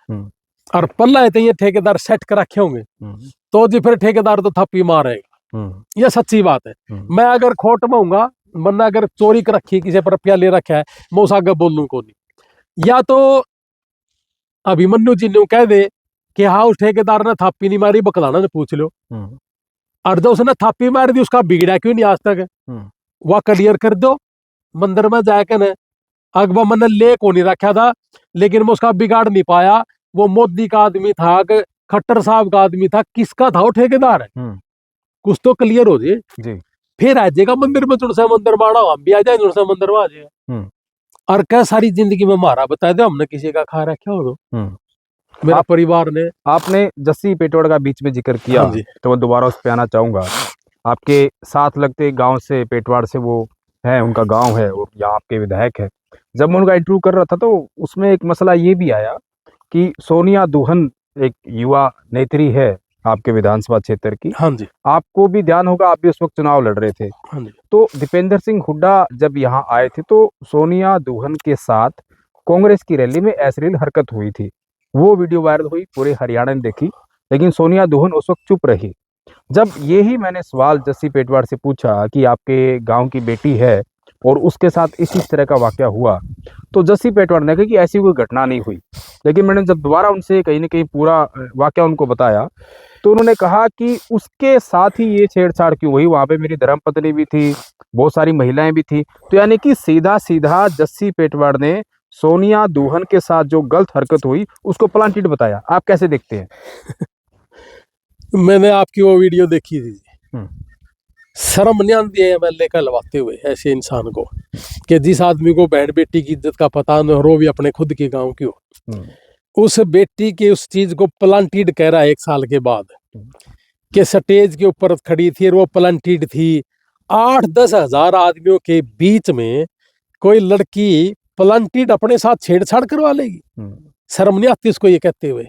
और पल्ला है तो ये ठेकेदार सेट कर रखे होंगे, तो जी फिर ठेकेदार तो थापी मारेगा। यह सच्ची बात है। मैं अगर खोट में हूंगा, मैंने अगर चोरी कर रखी किसी पर रुपया ले रखा है, मैं उस आगे बोलूं को नहीं, या तो अभिमन्यु जी ने कह दे कि हाँ उस ठेकेदार ने थापी नहीं मारी, बकलाना ने पूछ लो, और जो उसने थापी मारी थी उसका बिगड़ा क्यों नहीं आज तक, वह क्लियर कर दो। मंदिर में जाके न अकबर मैंने ले को नहीं रखा था, लेकिन मैं उसका बिगाड़ नहीं पाया, वो मोदी का आदमी था, खट्टर साहब का आदमी था, किसका था वो ठेकेदार है, कुछ तो क्लियर हो जी। फिर आ जाएगा मंदिर में, जुड़सा मंदिर मारा हम भी आ जाए, जुड़सा मंदिर में आ जाएगा, और क्या सारी जिंदगी में मारा बता दो हमने किसी का खा रखा हो तो मेरा परिवार ने। आपने जस्सी पेटवाड़ का बीच में जिक्र किया, तो मैं दोबारा उस पर आना चाहूंगा। आपके साथ लगते गांव से, पेटवाड़ से वो है, उनका गांव है और यहाँ आपके विधायक है। जब मैं उनका इंटरव्यू कर रहा था तो उसमें एक मसला ये भी आया कि सोनिया दुहन एक युवा नेत्री है आपके विधानसभा क्षेत्र की। हाँ जी, आपको भी ध्यान होगा, आप भी उस वक्त चुनाव लड़ रहे थे। हाँ जी। तो दीपेंद्र सिंह हुड्डा जब यहाँ आए थे तो सोनिया दुहन के साथ कांग्रेस की रैली में अश्लील हरकत हुई थी, वो वीडियो वायरल हुई, पूरे हरियाणा ने देखी, लेकिन सोनिया दुहन उस वक्त चुप रही। जब यही मैंने सवाल जस्सी पेटवाड़ से पूछा कि आपके गांव की बेटी है और उसके साथ इसी तरह का वाकया हुआ, तो जस्सी पेटवाड़ ने कहा कि ऐसी कोई घटना नहीं हुई। लेकिन मैंने जब दोबारा उनसे कहीं ना कहीं पूरा वाकया उनको बताया तो उन्होंने कहा कि उसके साथ ही ये छेड़छाड़ क्यों हुई, वहां पे मेरी धर्मपत्नी भी थी, बहुत सारी महिलाएं भी थी। तो यानी कि सीधा सीधा जस्सी पेटवाड़ ने सोनिया दुहन के साथ जो गलत हरकत हुई उसको प्लांटेड बताया। आप कैसे देखते हैं? मैंने आपकी वो वीडियो देखी थी, शर्म नहीं आती है एमएलए कहलवाते हुए ऐसे इंसान को कि जिस आदमी को बहन बेटी की इज्जत का पता न हो, वो भी अपने खुद के गांव की हो। उस बेटी के उस चीज को प्लांटेड कह रहा है 1 साल के बाद कि स्टेज के ऊपर खड़ी थी और वो प्लांटेड थी। 8-10 हजार आदमियों के बीच में कोई लड़की प्लांटेड अपने साथ छेड़छाड़ करवा लेगी? शर्म नहीं आती उसको ये कहते हुए?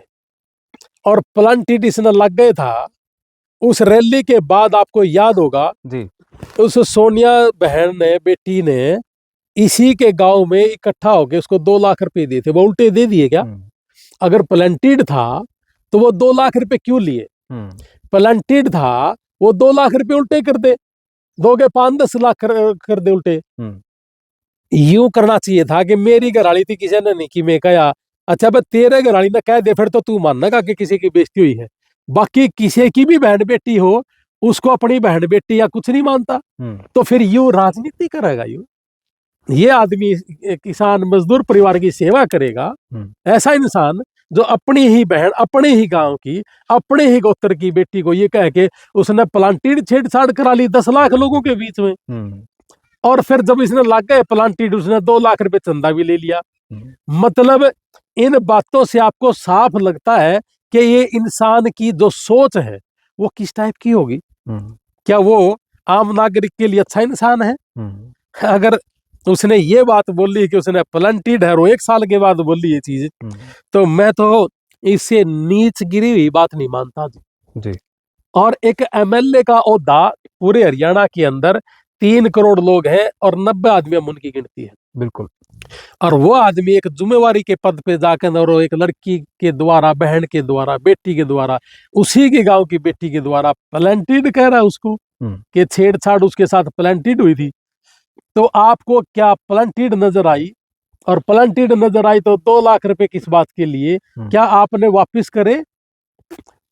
और प्लांटेड इसने लग गए था। उस रैली के बाद आपको याद होगा जी, उस सोनिया बहन ने बेटी ने इसी के गांव में इकट्ठा होके उसको 2 लाख रुपए दिए थे। वो उल्टे दे दिए क्या? अगर प्लांटेड था तो वो 2 लाख रुपए क्यों लिए? प्लांटेड था वो 2 लाख रुपए उल्टे कर दे, दोगे 5-10 लाख कर दे उल्टे। यूं करना चाहिए था कि मेरी घरवाली थी, किसी ने नहीं की, मैं कहा अच्छा भाई तेरे घरवाली ने कह दे, फिर तो तू मानना कि किसी की बेइज्जती हुई है। बाकी किसी की भी बहन बेटी हो उसको अपनी बहन बेटी या कुछ नहीं मानता, तो फिर यूं राजनीति करेगा? यूं ये आदमी किसान मजदूर परिवार की सेवा करेगा? ऐसा इंसान जो अपनी ही बहन अपने ही गांव की अपने ही गोत्र की बेटी को ये कह के उसने प्लांटेड छेड़छाड़ करा ली 10 लाख लोगों के बीच में। और फिर जब इसने लग गए प्लांटेड उसने 2 लाख रुपए चंदा भी ले लिया। मतलब इन बातों से आपको साफ लगता है कि ये इंसान की जो सोच है वो किस टाइप की होगी। क्या वो आम नागरिक के लिए अच्छा इंसान है? अगर उसने ये बात बोली कि उसने प्लांटेड है और 1 साल के बाद बोली ये चीज, तो मैं तो इससे नीच गिरी हुई बात नहीं मानता जी। और एक एमएलए का ओहदा पूरे हरियाणा के अंदर 3 करोड़ लोग हैं और 90 आदमी हम उनकी गिनती है। बिल्कुल। और वो आदमी एक जिम्मेवारी के पद पे जाकर और एक लड़की के द्वारा, बहन के द्वारा, बेटी के द्वारा, उसी के गांव की बेटी के द्वारा प्लांटेड कह रहा है उसको कि छेड़छाड़ उसके साथ प्लांटेड हुई थी। तो आपको क्या प्लांटेड नजर आई? और प्लांटेड नजर आई तो 2 लाख रुपए किस बात के लिए? क्या आपने वापस करे?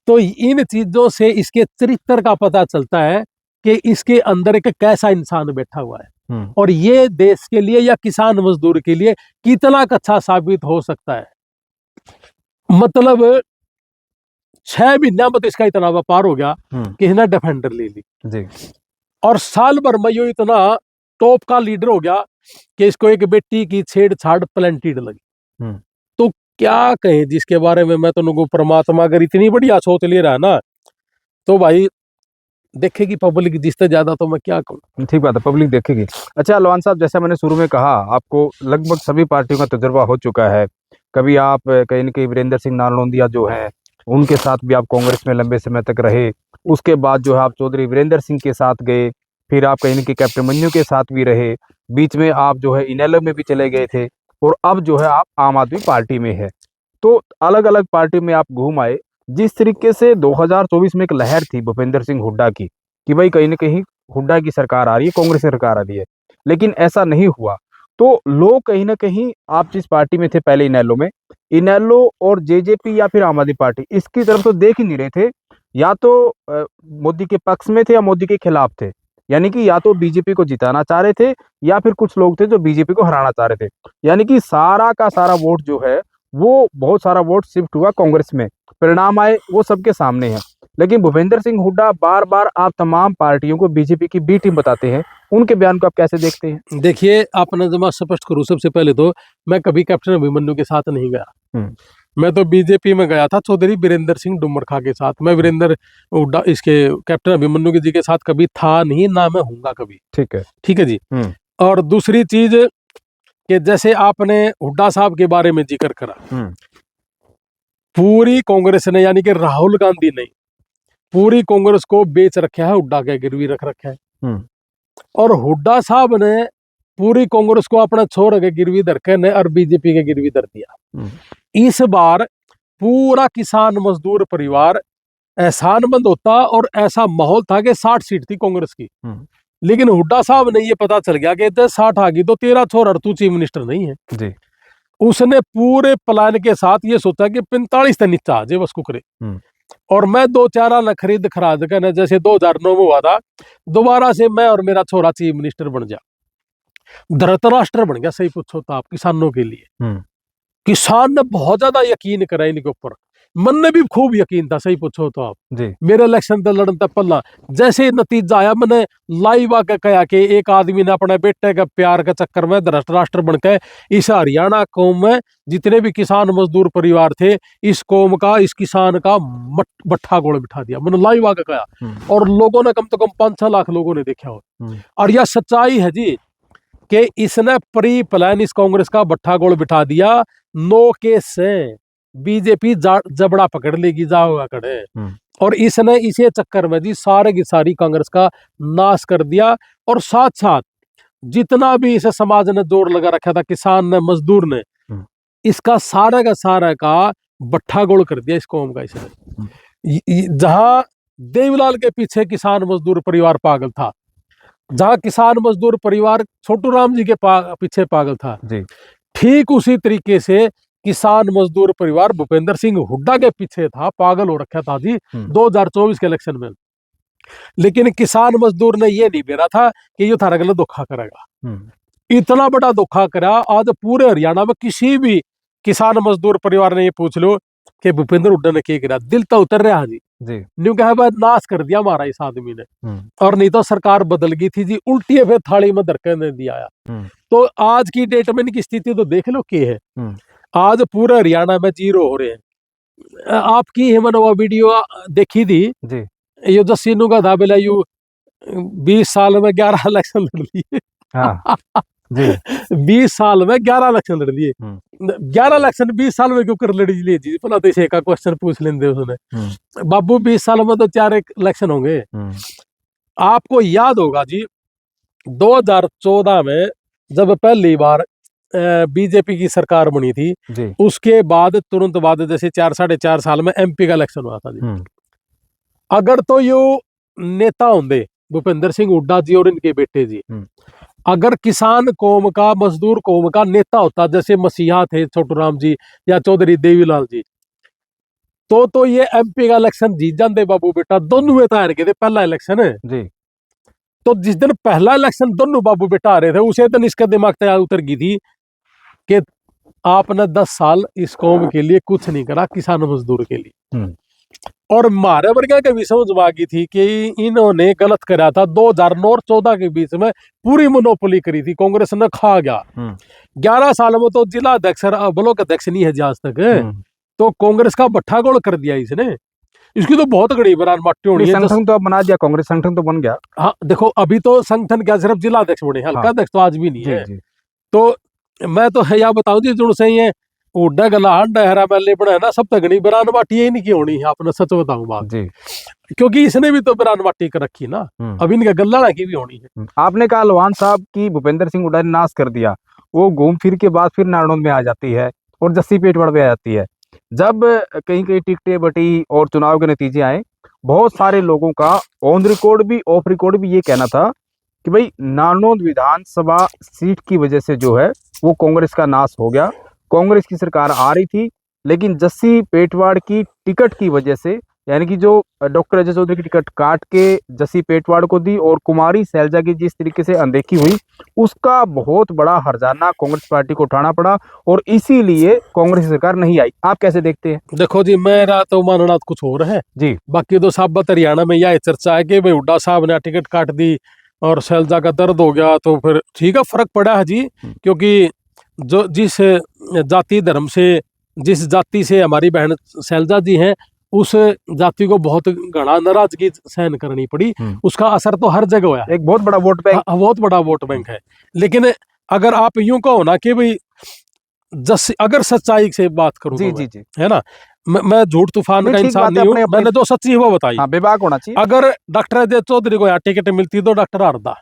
तो इन चीजों से इसके चरित्र का पता चलता है कि इसके अंदर एक कैसा इंसान बैठा हुआ है और ये देश के लिए या किसान मजदूर के लिए कितना अच्छा साबित हो सकता है। मतलब 6 महीना में तो इसका इतना व्यापार हो गया कि इसने डिफेंडर ले ली जी। और साल भर में यो इतना टॉप का लीडर हो गया कि इसको एक बेटी की छेड़छाड़ प्लांटेड लगी। तो क्या कहें जिसके बारे में? मैं तो परमात्मा अगर इतनी बढ़िया सोच ले रहा है ना तो भाई देखेगी पब्लिक जिससे ज्यादा, तो मैं क्या कहूँ। ठीक बात है, पब्लिक देखेगी। अच्छा लोहान साहब, जैसा मैंने शुरू में कहा, आपको लगभग सभी पार्टियों का तजुर्बा हो चुका है। कभी आप कहीं न कहीं वीरेंद्र सिंह नारनौंदिया जो है उनके साथ भी आप कांग्रेस में लंबे समय तक रहे। उसके बाद जो है आप चौधरी वीरेंद्र सिंह के साथ गए, फिर आप कहीं न कहीं कैप्टन मन्नू के साथ भी रहे, बीच में आप जो है इनेलो में भी चले गए थे और अब जो है आप आम आदमी पार्टी में है। तो अलग अलग पार्टी में आप घूम आए। जिस तरीके से 2024 में एक लहर थी भूपेंद्र सिंह हुड्डा की कि भाई कहीं ना कहीं हुड्डा की सरकार आ रही है, कांग्रेस सरकार आ रही है, लेकिन ऐसा नहीं हुआ। तो लोग कहीं ना कहीं, आप जिस पार्टी में थे पहले इनेलो में, इनेलो और जेजेपी या फिर आम आदमी पार्टी, इसकी तरफ तो देख ही नहीं रहे थे। या तो मोदी के पक्ष में थे या मोदी के खिलाफ थे। यानी कि या तो बीजेपी को जिताना चाह रहे थे या फिर कुछ लोग थे जो बीजेपी को हराना चाह रहे थे। यानी कि सारा का सारा वोट जो है वो, बहुत सारा वोट शिफ्ट हुआ कांग्रेस में। परिणाम आए वो सबके सामने है। लेकिन भूपेंद्र सिंह हुड्डा बार बार आप तमाम पार्टियों को बीजेपी की बी टीम बताते हैं, उनके बयान को आप कैसे देखते हैं? देखिए, आपने जब मैं स्पष्ट करूं, सबसे पहले तो मैं कभी कैप्टन अभिमन्यु के साथ नहीं गया। मैं तो बीजेपी में गया था चौधरी वीरेंद्र सिंह डुमरखा के साथ। मैं वीरेंद्र हुड्डा इसके कैप्टन अभिमन्यु जी के साथ कभी था नहीं, ना मैं हूंगा कभी। ठीक है जी। और दूसरी चीज कि जैसे आपने हुड्डा साहब के बारे में जिक्र करा, पूरी कांग्रेस ने, यानी कि राहुल गांधी ने पूरी कांग्रेस को बेच रखा है, हुड्डा के गिरवी रख रखा है। और हुड्डा साहब ने पूरी कांग्रेस को अपना छोर के गिरवी धर के ने और बीजेपी के गिरवी धर दिया। इस बार पूरा किसान मजदूर परिवार एहसानमंद होता और ऐसा माहौल था कि 60 सीट थी कांग्रेस की। लेकिन हुड्डा साहब ने ये पता चल गया कि 60 आ गई तो तेरा छोर और तू चीफ मिनिस्टर नहीं है जी। उसने पूरे प्लान के साथ ये सोचा कि 45 से नीचे आ जाए बस कुकरे, और मैं 2-4 आना खरीद खराद कर, जैसे 2009 में हुआ था, दोबारा से मैं और मेरा छोरा चीफ मिनिस्टर बन जा। धृतराष्ट्र बन गया, सही पूछो तो आप, किसानों के लिए। किसान ने बहुत ज्यादा यकीन करा इनके ऊपर। मन ने भी खूब यकीन था, सही पूछो तो आप जी मेरे इलेक्शन तो लड़न तक पल्ला। जैसे ही नतीजा आया, मैंने लाइव आके कहा कि एक आदमी ने अपने बेटे का प्यार के चक्कर में धृतराष्ट्र बनकर इस हरियाणा कौम में जितने भी किसान मजदूर परिवार थे, इस कौम का, इस किसान का बट्ठा गोल बिठा दिया। मैंने लाइव आके कहा, और लोगों ने कम से कम 5-6 लाख लोगों ने देखा हो। और यह सच्चाई है जी कि इसने प्री प्लान इस कांग्रेस का बट्ठा गोल बिठा दिया। 9 केस से बीजेपी जबड़ा पकड़ लेगी, जाओगा कड़े। और इसने इसी चक्कर में जी सारे की सारी कांग्रेस का नाश कर दिया। और साथ साथ जितना भी इसे समाज ने जोर लगा रखा था, किसान ने, मजदूर ने, इसका सारा का बट्ठा गोल कर दिया इस कौम का इसने। जहां देवीलाल के पीछे किसान मजदूर परिवार पागल था, जहां किसान मजदूर परिवार छोटू राम जी के पीछे पागल था, ठीक उसी तरीके से किसान मजदूर परिवार भूपेंद्र सिंह हुड्डा के पीछे था, पागल हो रखा था जी 2024 के इलेक्शन में। लेकिन किसान मजदूर ने ये नहीं बेरा था कि ये थारा गलत धोखा करेगा। इतना बड़ा धोखा करा, आज पूरे हरियाणा में किसी भी किसान मजदूर परिवार ने ये पूछ लो कि भूपेंद्र हुड्डा ने क्या करा, दिल तो उतर रहा जी। न्यू कहा नाश कर दिया हमारा इस आदमी ने। और नहीं तो सरकार बदल गई थी जी, उल्टी फिर थाली में धरके ने दिया। तो आज की डेट में इनकी स्थिति तो देख लो क्या है। आज पूरे हरियाणा में जीरो हो रहे हैं। आपकी मैंने वो वीडियो देखी थी जी, ये जो सीनू का था बेला, यू 20 साल में 11 इलेक्शन लड़ लिए। हाँ, जी 20 साल में 11 इलेक्शन लड़ लिए। 11 इलेक्शन 20 साल में क्यों कर लड़ लिए जी? भला तो इसे का क्वेश्चन पूछ लेंगे उसने। बाबू 20 साल में तो 4 इलेक्शन होंगे। आपको याद होगा जी 2014 में जब पहली बार बीजेपी की सरकार बनी थी, उसके बाद तुरंत बाद जैसे 4-4.5 साल में एमपी का इलेक्शन हुआ था जी। अगर तो यो नेता होंगे भूपेंद्र सिंह हुड्डा जी और इनके बेटे जी, अगर किसान कौम का, मजदूर कौम का नेता होता, जैसे मसीहा थे छोटू राम जी या चौधरी देवीलाल जी, तो ये एमपी का इलेक्शन जीत जाते बाबू बेटा। दोनों में हार गए थे पहला इलेक्शन है जी। तो जिस दिन पहला इलेक्शन दोनों बाबू बेटा आ रहे थे, उसे दिन इसके दिमाग तैयार उतर गई थी कि आपने 10 साल इस कौम के लिए कुछ नहीं करा, किसान मजदूर के लिए। और मारे वर्गा के भी समझ में आ गई थी कि इन्होंने गलत करा था। 2009 और 14 के बीच में पूरी मोनोपोली करी थी, कांग्रेस ने खा गया। 11 साल में तो जिला अध्यक्ष, ब्लॉक अध्यक्ष नहीं है जी आज तक। तो कांग्रेस का बट्ठा गोल कर दिया इसने। इसकी तो बहुत बड़ी बरान माटी होनी है। संगठन तो अब बना दिया, कांग्रेस संगठन तो बन गया। हाँ देखो, अभी तो संगठन क्या, सिर्फ जिला अध्यक्ष बने, हल्का अध्यक्ष तो आज भी नहीं है। तो मैं तो या बताऊं जी, जुड़ सही है उड्डा गला हरा मैले बना है ना, सब तक नहीं बरान बाटी यही नहीं की होनी है। आपने सच बताऊं बात जी, क्योंकि इसने भी तो बरान बाटी कर रखी ना, अब इनका गल्ला की भी होनी है। आपने कहा लवान साहब की भूपेंद्र सिंह हुड्डा ने नाश कर दिया, वो घूम फिर के बाद फिर नारनौंद में आ जाती है और जस्सी पेटवाड़ में आ जाती है। जब कहीं कहीं टिकटें बटी और चुनाव के नतीजे आए, बहुत सारे लोगों का ऑन रिकॉर्ड भी ऑफ रिकॉर्ड भी ये कहना था कि भाई नारनौंद विधानसभा सीट की वजह से जो है वो कांग्रेस का नाश हो गया। कांग्रेस की सरकार आ रही थी, लेकिन जस्सी पेटवाड़ की टिकट की वजह से, यानी कि जो डॉक्टर अजय चौधरी की टिकट काट के जस्सी पेटवाड़ को दी और कुमारी सैलजा की जिस तरीके से अनदेखी हुई, उसका बहुत बड़ा हर्जाना कांग्रेस पार्टी को उठाना पड़ा और इसीलिए कांग्रेस की सरकार नहीं आई। आप कैसे देखते हैं? देखो जी, मेरा तो मानना कुछ और है जी। बाकी तो साहब हरियाणा में यह चर्चा है कि भाई हुड्डा साहब ने टिकट काट दी और सैलजा का दर्द हो गया, तो फिर ठीक है, फर्क पड़ा है जी। क्योंकि जो जिस जाति धर्म से, जिस जाति से हमारी बहन सैलजा जी हैं, उस जाति को बहुत घना नाराजगी सहन करनी पड़ी। उसका असर तो हर जगह हुआ है। एक बहुत बड़ा वोट बैंक, बहुत बड़ा वोट बैंक है। लेकिन अगर आप यूं कहो ना कि भाई अगर सच्चाई से बात करूं जी, तो जी, जी। है ना, मैं झूठ तूफान का इंसान नहीं हूं, मैंने जो सच्ची है वो बताई। हाँ, बेबाक होना चाहिए। अगर डॉक्टर अजय चौधरी को यहाँ टिकट मिलती तो डॉक्टर हरदा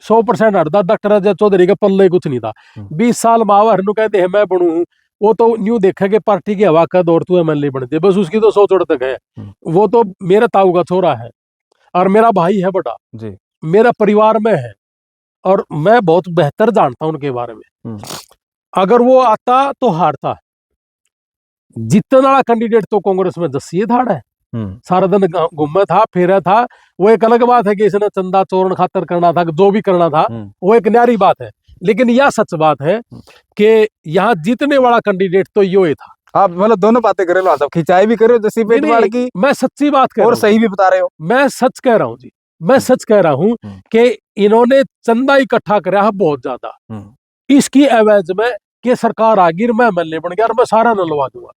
100% हरदा। डॉक्टर अजय चौधरी के पल्ले कुछ नहीं था। 20 साल मावा हरनू कहते हैं मैं बनू, वो तो न्यू देखा कि पार्टी की हवा का दौर तू एमएलए बन दे, बस उसकी तो सोच उड़ तक है। वो तो मेरे ताऊ का छोरा है और मेरा भाई है बड़ा जी, मेरा परिवार में है और मैं बहुत बेहतर जानता हूं उनके बारे में। अगर वो आता तो हारता। जितना कैंडिडेट तो कांग्रेस में जस्सी धाड़ है, सारा दिन घूमे था, फेरा था। वो एक अलग बात है कि इसने चंदा चोरण खातर करना था, जो भी करना था वो एक न्यारी बात है। लेकिन यह सच बात है कि यहाँ जीतने वाला कैंडिडेट तो यो ही था। आप मतलब दोनों बातें कर रहे हो, सब खिंचाई भी कर रहे हो जस्सी पेटवाड़ की, मैं सच्ची बात कर और रहा हूँ, सही भी बता रहे हो। मैं सच कह रहा हूँ जी, मैं सच कह रहा हूँ कि इन्होंने चंदा इकट्ठा कराया बहुत ज्यादा, इसकी एवज में कि सरकार आ गई, मैं एमएलए बन गया और मैं सारा नलवा दूंगा,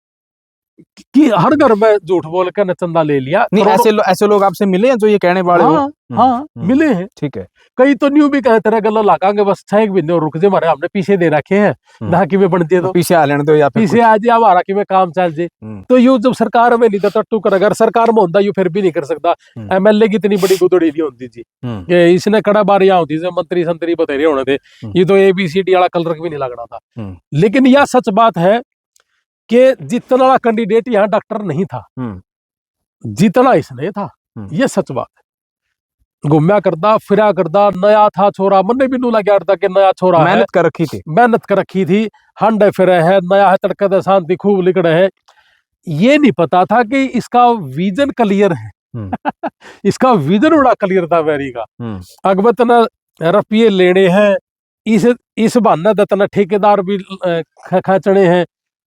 कि हर घर में झूठ बोल कर चंदा ले लिया। नहीं, ऐसे लोग आपसे मिले हैं जो ये कहने वाले हो? हाँ, मिले हैं। ठीक है। कई तो न्यू भी कहे तेरा गला लागांगे, बस 6 महीने और रुक जे, मारे हमने पीछे दे रखे हैं ना कि वे बन दे दो, पीछे आ लेने दो या फिर पीछे आ जाए हमारा कि वे काम चल जे। तो यू जब सरकार में नहीं था टू कर, अगर सरकार में होता यू फिर भी नहीं कर सकता। एमएलए की इतनी बड़ी गुदड़ी नहीं होती जी, इसने कड़ा बार यहाँ होती है, मंत्री संतरी बतेरे होने थे, ये तो ABCD वाला कलर भी नहीं लगना था। लेकिन यह सच बात है कि जितना वाला कैंडिडेट यहाँ डॉक्टर नहीं था जितना इसने था, ये सच बात है। घूमया करता फिरा करता, नया था छोरा, मन भी नू लगा था कि नया छोरा है, मेहनत कर रखी थी, मेहनत कर रखी थी, हंड फिर है, नया है, तड़का दे शांति खूब लिखड़े है। ये नहीं पता था कि इसका विजन क्लियर है इसका विजन बड़ा क्लियर था वेरी का। अगबत न रुपये लेने हैं, इस बहाने दतना ठेकेदार भी खचने हैं,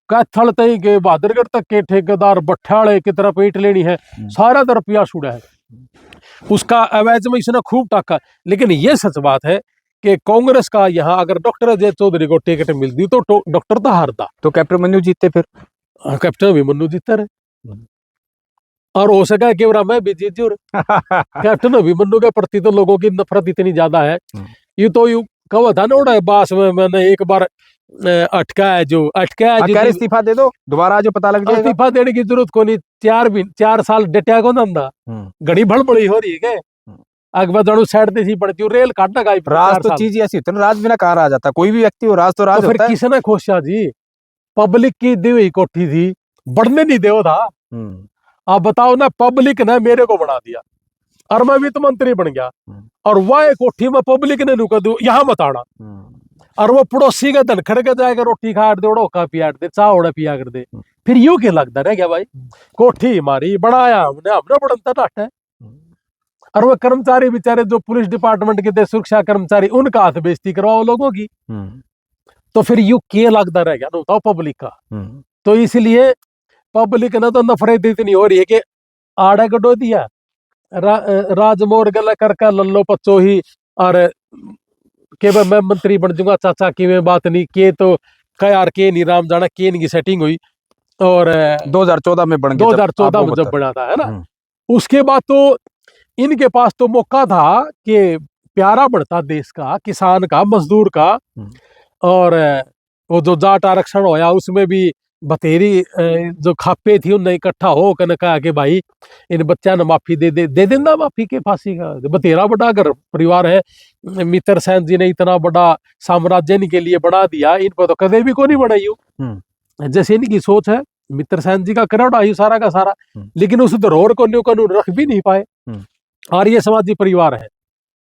कैथल तई के बहादुरगढ़ तक के ठेकेदार बठाले की तरफ ईट लेनी है, सारा तो रुपया छुड़ा है, उसका अवैध में इसने खूब टाका। लेकिन ये सच बात है कि कांग्रेस का यहाँ अगर डॉक्टर अजय चौधरी को टिकट मिलती तो डॉक्टर तो हारता, तो कैप्टन मन्नू जीतते, फिर कैप्टन भी मन्नू जीतते रहे, और हो सका कि मैं भी जीत जूर कैप्टन अभिमन्यु के प्रति तो लोगों की नफरत इतनी ज्यादा है। ये तो यू कहा था ना उड़ा बास में, मैंने एक बार अटका है जो इस्तीफा दे दो, दोबारा जो पता लग जाएगा। इस्तीफा देने की जरूरत को नहीं, 4 साल डटिया को ना घड़ी भड़बड़ी हो रही है, अकबर साइड देसी पड़ती रेल काटना का राज तो चीज ऐसी होती है, राज बिना कहा आ जाता, कोई भी व्यक्ति हो राज तो राज होता है। किसने खोशा जी, पब्लिक की दी हुई कोठी थी, बढ़ने नहीं दे था। आप बताओ ना, पब्लिक ने मेरे को बना दिया और मैं वित्त मंत्री बन गया, और वह कोठी में पब्लिक ने नुका दू यहाँ मत आना, और वो पड़ोसी का धन खड़ के जाएगा, रोटी खाट दे, ओढ़ा पिया दे, चाह ओढ़ा पिया कर दे, फिर यूं क्या लगता रह गया भाई, कोठी हमारी बढ़ाया हमने बढ़ता टाट है। और वो कर्मचारी बेचारे जो पुलिस डिपार्टमेंट के थे, सुरक्षा कर्मचारी, उनका हाथ बेइज्जती करवाओ लोगों की, तो फिर यू क्या लगता रह गया ना, बताओ पब्लिक का। तो इसलिए पब्लिक ने तो नफरत इतनी हो रही है कि आड़ा गडो दिया, राजमोर गला करका लल्लो पच्चो ही, और के मैं मंत्री बन जाऊंगा चाचा की मैं बात नहीं के, तो क्या यार के नहीं राम जाना के नहीं सेटिंग हुई, और 2014 में बन गया, 2014 में जब बना था है ना, उसके बाद तो इनके पास तो मौका था कि प्यारा बढ़ता देश का, किसान का, मजदूर का, और वो जो जाट आरक्षण होया उसमें भी बतेरी जो खापे थी उनने इकट्ठा हो कर कहा कि भाई इन बच्चा ने माफी दे देना, माफी के फांसी का बतेरा बड़ा घर परिवार है, मित्र सेन जी ने इतना बड़ा साम्राज्य इनके लिए बढ़ा दिया, इन पर तो कदे भी को नहीं बढ़ाई जैसे इनकी सोच है। मित्र सेन जी का करोड़ा ही सारा का सारा, लेकिन उस धरोहर को न्यू कानून रख भी नहीं पाए। आर्य समाजी परिवार है,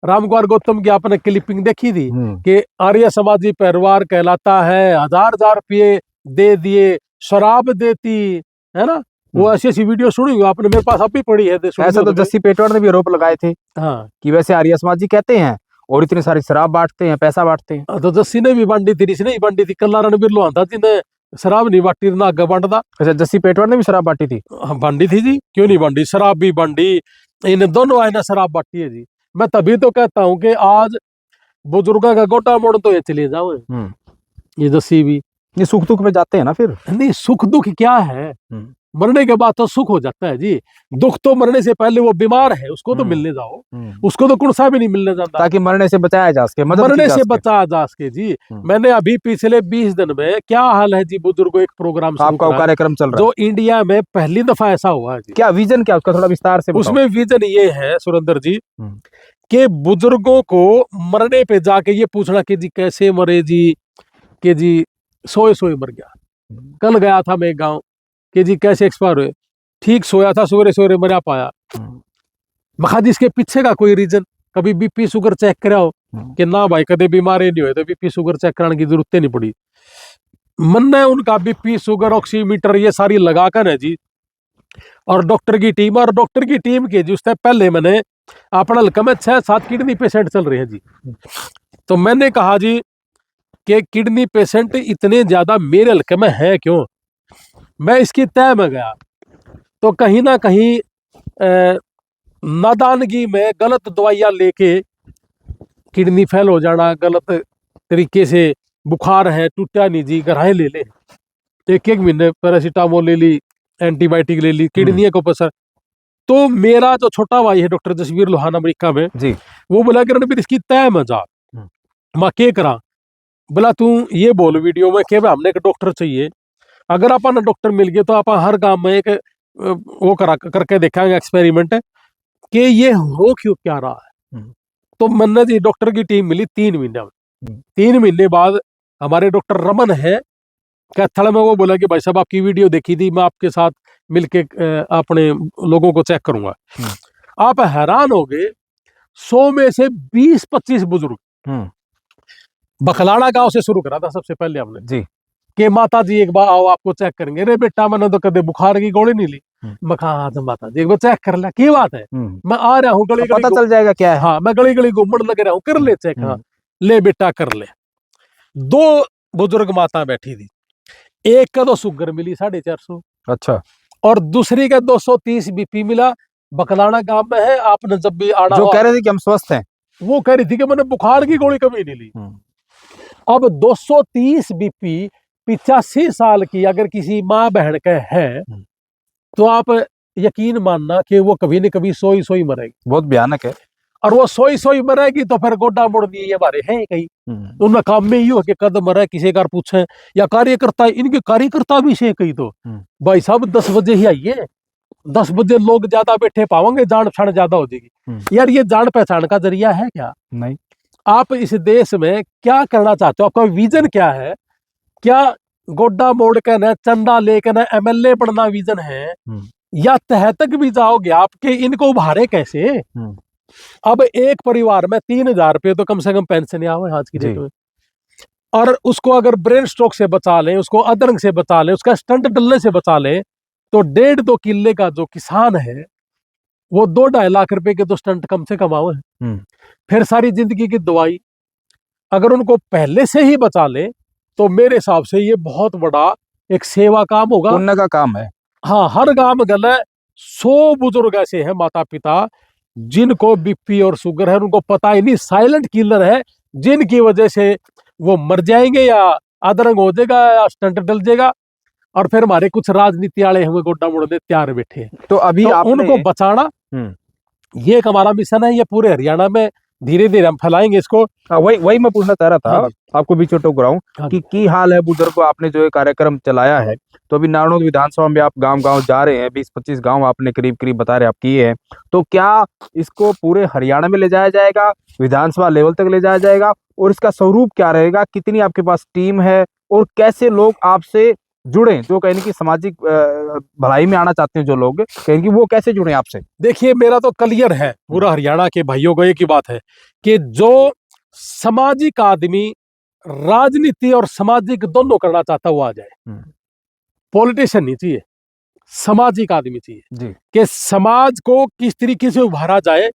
रामकुमार गौतम की आपने क्लिपिंग देखी थी कि आर्य समाजी परिवार कहलाता है, 1000 रुपये दे दिए, शराब देती है ना, वो ऐसी वीडियो सुनी आपने, मेरे पास अभी पड़ी है। ऐसा तो जस्सी पेटवाड़ ने भी आरोप लगाए थे कि वैसे आर्य समाजी कहते हैं और इतनी सारी शराब बांटते हैं, पैसा बांटते हैं। तो जस्सी ने भी बांटी थी, इसने ही बांटी थी, कल्ला रणबीर लोहांदा जी ने शराब नहीं बांटी ना आगे बांटता। अच्छा, जस्सी पेटवाड़ ने भी शराब बांटी थी? बांटी थी जी, क्यों नहीं बांटी, शराब भी बांटी, इन दोनों आए ना शराब बांटी है जी। मैं तभी तो कहता हूँ कि आज बुजुर्गों का गोटा मोड़ तो ये चले जाओ, ये जस्सी भी ये सुख दुख में जाते हैं ना, फिर नहीं सुख दुख क्या है, मरने के बाद तो सुख हो जाता है जी। दुख तो मरने से पहले वो बीमार है उसको तो मिलने जाओ, उसको तो कुणसा भी नहीं मिलने जाता, ताकि मरने से बचाया जा सके, मरने से बचाया जा सके जी। मैंने अभी पिछले 20 दिन में, क्या हाल है जी बुजुर्गों, एक प्रोग्राम आपका कार्यक्रम चल रहा है जो इंडिया में पहली दफा ऐसा हुआ है जी। क्या विजन, क्या उसका थोड़ा विस्तार से बताओ। उसमें विजन ये है सुरेंद्र जी कि बुजुर्गों को मरने पे जाके ये पूछना कि जी कैसे मरे जी, कि जी सोए मर गया। कल गया था मैं गांव कि जी कैसे एक्सपायर हुए, ठीक सोया था, सवेरे मरा पाया। मखा जी इसके पीछे का कोई रीजन, कभी बीपी शुगर चेक कराओ कि ना भाई कदे बीमारी नहीं हुए, तो बीपी शुगर चेक कराने की जरूरत नहीं पड़ी। मन ने उनका बीपी शुगर ऑक्सीमीटर ये सारी लगा कर है जी, और डॉक्टर की टीम, और डॉक्टर की टीम के जी उससे पहले मैंने अपना हल्का में 6-7 किडनी पेशेंट चल रहे हैं जी। तो मैंने कहा जी कि किडनी पेशेंट इतने ज्यादा मेरे हल्के में है क्यों। मैं इसकी तय में गया तो कहीं ना कहीं नादानगी में गलत दवाइयां लेके किडनी फेल हो जाना, गलत तरीके से बुखार है टूटा नहीं जी गराहे ले ले, एक एक महीने पैरासीटामोल ले ली, एंटीबायोटिक ले ली, किडनी को पसर। तो मेरा जो छोटा भाई है डॉक्टर जसवीर लोहान अमेरिका में जी, वो बोला कि रणबीर इसकी तय में जा। मैं के करा, बोला तू ये बोल वीडियो में कि हमने एक डॉक्टर चाहिए, अगर अपन डॉक्टर मिल गए तो अपन हर गांव में एक वो करा करके देखेंगे एक्सपेरिमेंट कि ये हो क्यों क्या रहा है। तो मैंने जी डॉक्टर की टीम मिली 3 महीने में। 3 महीने बाद हमारे डॉक्टर रमन है कैथल में, वो बोला कि भाई साहब आपकी वीडियो देखी थी, मैं आपके साथ मिलके अपने लोगों को चेक करूंगा। आप हैरान हो गए, 100 में से 20-25 बुजुर्ग। बखलाड़ा गांव से शुरू करा था सबसे पहले हमने जी, कि माता जी एक बार आओ आपको चेक करेंगे। अरे बेटा मैंने तो कदे बुखार की गोली नहीं ली। मैं कहा हाँ तो माता जी एक बार चेक कर ले, क्या बात है, मैं आ रहा हूँ गली गली पता चल जाएगा क्या है। हाँ मैं गली गली घूमने लग रहा हूँ, कर ले चेक। हाँ ले बेटा कर ले। 2 बुजुर्ग माता बैठी थी, एक का तो शुगर मिली 450, अच्छा, और दूसरी का 230 बीपी मिला। बकलाना गांव में है, आपने जब भी आना जो कह रहे थे कि हम स्वस्थ हैं, वो कह रही थी कि मैंने बुखार की गोली कभी नहीं ली। अब 230 बीपी 85 साल की अगर किसी माँ बहन का है तो आप यकीन मानना कि वो कभी न कभी सोई मरेगी। बहुत भयानक है। और वो सोई मरेगी तो फिर गोड्डा मोड़ दिए ये हमारे हैं कहीं, उनका काम में ही हो कि कद मरे किसी का पूछे, या कार्यकर्ता, इनके कार्यकर्ता भी से कहीं तो भाई साहब 10 बजे ही आइए, 10 बजे लोग ज्यादा बैठे पाओगे, जान पहचान ज्यादा हो जाएगी। यार ये जान पहचान का जरिया है क्या? नहीं। आप इस देश में क्या करना चाहते हो, आपका विजन क्या है? क्या गोड्डा मोड़ के न चंदा लेके न एमएलए बनना विजन है, या तह तक भी जाओगे आपके? इनको उभारे कैसे? अब एक परिवार में 3,000 रुपये तो कम से कम पेंशन आवे आज की डेट में, और उसको अगर ब्रेन स्ट्रोक से बचा लें, उसको अदरंग से बचा लें, उसका स्टंट डलने से बचा लें, तो 1.5-2 किले का जो किसान है वो 2-2.5 लाख रुपए के तो स्टंट कम से कम आवे। फिर सारी जिंदगी की दवाई अगर उनको पहले से ही बचा ले तो मेरे हिसाब से ये बहुत बड़ा एक सेवा काम होगा, पुण्य का काम है। हाँ, हर गांव में गले 100 बुजुर्ग ऐसे हैं माता पिता जिनको बीपी और शुगर है, उनको पता ही नहीं, साइलेंट किलर है, जिनकी वजह से वो मर जाएंगे या अधरंग हो जाएगा या स्टंट डल जाएगा, और फिर हमारे कुछ राजनीति वाले हुए गोड्डा मोड़ में तैयार बैठे हैं। तो अभी तो उनको बचाना ये एक हमारा मिशन है, ये पूरे हरियाणा में धीरे धीरे हम फैलाएंगे इसको। वही मैं पूछना चाह रहा था, आपको बीच में टोक रहा हूँ कि हाल है बुजुर्गों, आपने जो ये कार्यक्रम चलाया है, तो अभी नारनौल विधानसभा में आप गांव जा रहे हैं, 20-25 गांव आपने करीब बता रहे आप किए हैं, तो क्या इसको पूरे हरियाणा में ले जाया जाएगा, विधानसभा लेवल तक ले जाया जाएगा, और इसका स्वरूप क्या रहेगा? कितनी आपके पास टीम है और कैसे लोग आपसे जुड़े, जो कहें कि सामाजिक भलाई में आना चाहते हैं, जो लोग कहें कि वो कैसे जुड़े आपसे? देखिए मेरा तो क्लियर है पूरा हरियाणा के भाइयों को एक ही बात है कि जो सामाजिक आदमी राजनीति और सामाजिक दोनों करना चाहता हुआ आ जाए। पॉलिटिशियन नहीं चाहिए, सामाजिक आदमी चाहिए कि समाज को किस तरीके से उभारा जाए,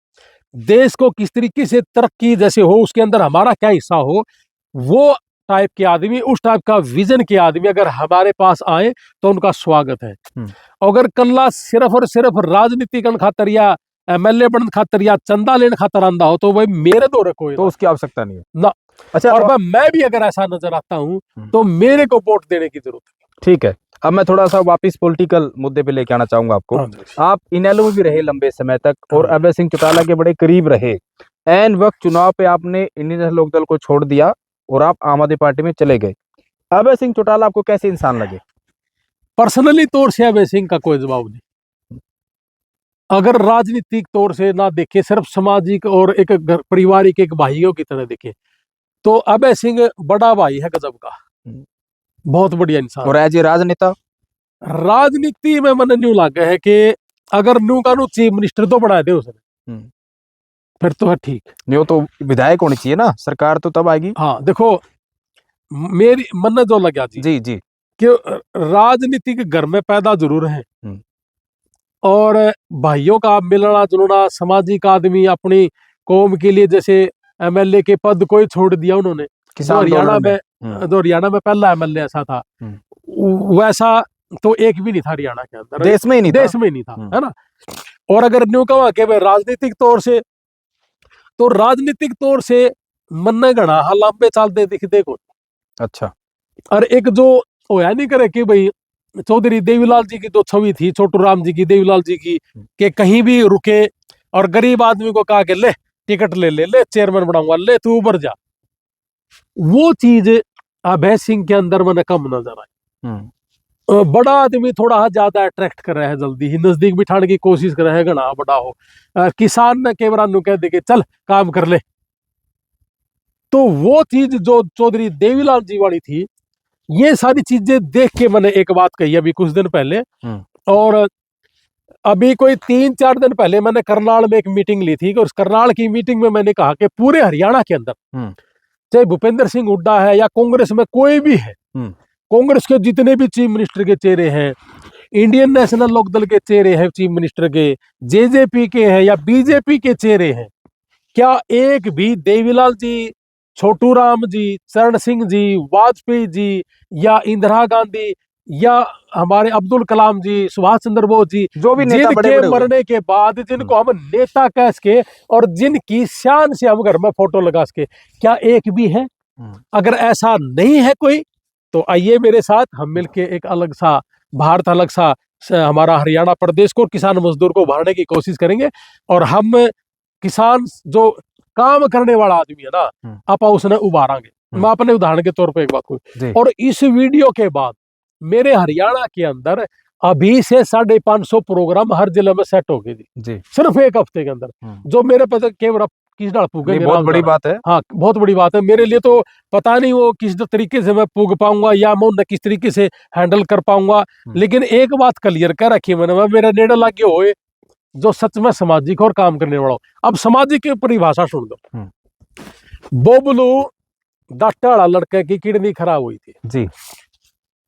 देश को किस तरीके से तरक्की जैसे हो, उसके अंदर हमारा क्या हिस्सा हो, वो टाइप के आदमी, उस टाइप का विजन के आदमी अगर हमारे पास आए तो उनका स्वागत है। अगर कल्ला सिर्फ और सिर्फ राजनीति करने खातर या एमएलए बनने खातर या चंदा लेने खातर आंदा हो तो भाई मेरे दो रखो, तो उसकी आवश्यकता नहीं है ना। अच्छा, और मैं भी अगर ऐसा नजर आता हूं तो मेरे को वोट देने की जरूरत है। ठीक है, अब मैं थोड़ा सा वापिस पॉलिटिकल मुद्दे पे लेके आना चाहूंगा आपको। आप इनेलो में भी रहे लंबे समय तक और अभय सिंह चौटाला के बड़े करीब रहे, एन वक्त चुनाव पे आपने इंडियन नेशनल लोकदल को छोड़ दिया और आप आम आदमी पार्टी में चले गए। अभय सिंह चौटाला आपको कैसे इंसान लगे? पर्सनली तौर से अभय सिंह का कोई जवाब नहीं, अगर राजनीतिक तौर से ना देखे, सिर्फ सामाजिक और एक पारिवारिक एक भाइयों की तरह देखे, तो अभय सिंह बड़ा भाई है गजब का, बहुत बढ़िया इंसान। और एज ए राजनेता, राजनीति में मन न्यू लग है कि अगर न्यू का न्यू चीफ मिनिस्टर तो बना दे उसने, फिर तो है ठीक, नहीं तो विधायक होनी चाहिए ना, सरकार तो तब आएगी। हाँ देखो मेरी मन जो लगा जी कि राजनीतिक घर में पैदा जरूर है, और भाइयों का मिलना जुलना, सामाजिक आदमी अपनी कौम के लिए, जैसे एमएलए के पद कोई छोड़ दिया उन्होंने, हरियाणा में जो हरियाणा में पहला एमएलए ऐसा था, वैसा तो एक भी नहीं था हरियाणा के अंदर, देश में ही नहीं था, देश में नहीं था, है ना। और अगर न्यू कहा कि भाई राजनीतिक तौर से, तो राजनीतिक तौर से मन गणा हाँ लंबे चलते दिखते को। अच्छा। और एक जो होया नहीं करे कि भाई चौधरी देवीलाल जी की जो छवि थी, छोटू राम जी की, देवीलाल जी की, कि कहीं भी रुके और गरीब आदमी को कहा कि ले टिकट ले चेयरमैन बनाऊंगा, ले तू ऊपर जा, वो चीज अभय सिंह के अंदर मैंने कम नजर आई। बड़ा आदमी थोड़ा ज्यादा अट्रैक्ट कर रहा है, जल्दी ही नजदीक बिठाने की कोशिश कर रहा है, घना बड़ा हो। किसान ने कैमरा नु कह दे के चल काम कर ले, तो वो चीज जो चौधरी देवीलाल जी वाली थी, ये सारी चीजें देख के मैंने एक बात कही अभी कुछ दिन पहले, और अभी कोई 3-4 दिन पहले मैंने करनाल में एक मीटिंग ली थी, और उस करनाल की मीटिंग में मैंने कहा कि पूरे हरियाणा के अंदर चाहे भूपेंद्र सिंह हुड्डा है या कांग्रेस में कोई भी है, कांग्रेस के जितने भी चीफ मिनिस्टर के चेहरे हैं, इंडियन नेशनल लोकदल के चेहरे हैं चीफ मिनिस्टर के, जेजेपी के हैं या बीजेपी के चेहरे हैं, क्या एक भी देवीलाल जी, छोटू राम जी, चरण सिंह जी, वाजपेयी जी या इंदिरा गांधी या हमारे अब्दुल कलाम जी, सुभाष चंद्र बोस जी, जो भी नेता जिनके मरने के बाद जिनको हम नेता कह के और जिनकी शान से हम घर में फोटो लगा सके, क्या एक भी है? अगर ऐसा नहीं है कोई, तो आइए मेरे साथ हम मिलके एक अलग सा भारत, अलग सा हमारा हरियाणा प्रदेश को, किसान मजदूर को उभारने की कोशिश करेंगे। और हम किसान जो काम करने वाला आदमी है ना, आप उसने उभारेंगे। मैं अपने उदाहरण के तौर पे एक बात कहूँ, और इस वीडियो के बाद मेरे हरियाणा के अंदर अभी से 550 प्रोग्राम हर जिले में सेट हो गए जी, सिर्फ एक हफ्ते के अंदर, जो मेरे पता केवल किस डाल पूगे, बहुत बड़ी बात है। हाँ, बहुत बड़ी बात है मेरे लिए, तो पता नहीं वो किस तरीके से मैं पूग पाऊंगा या मैं उन्हें किस तरीके से हैंडल कर पाऊंगा, लेकिन एक बात क्लियर कर रखी है मैंने, मेरा नेड़ा लागे होए जो सच में सामाजिक और काम करने वाला हो। अब सामाजिक की परिभाषा सुन दो। बोबलू डाटा वाला लड़के की किडनी खराब हुई थी जी,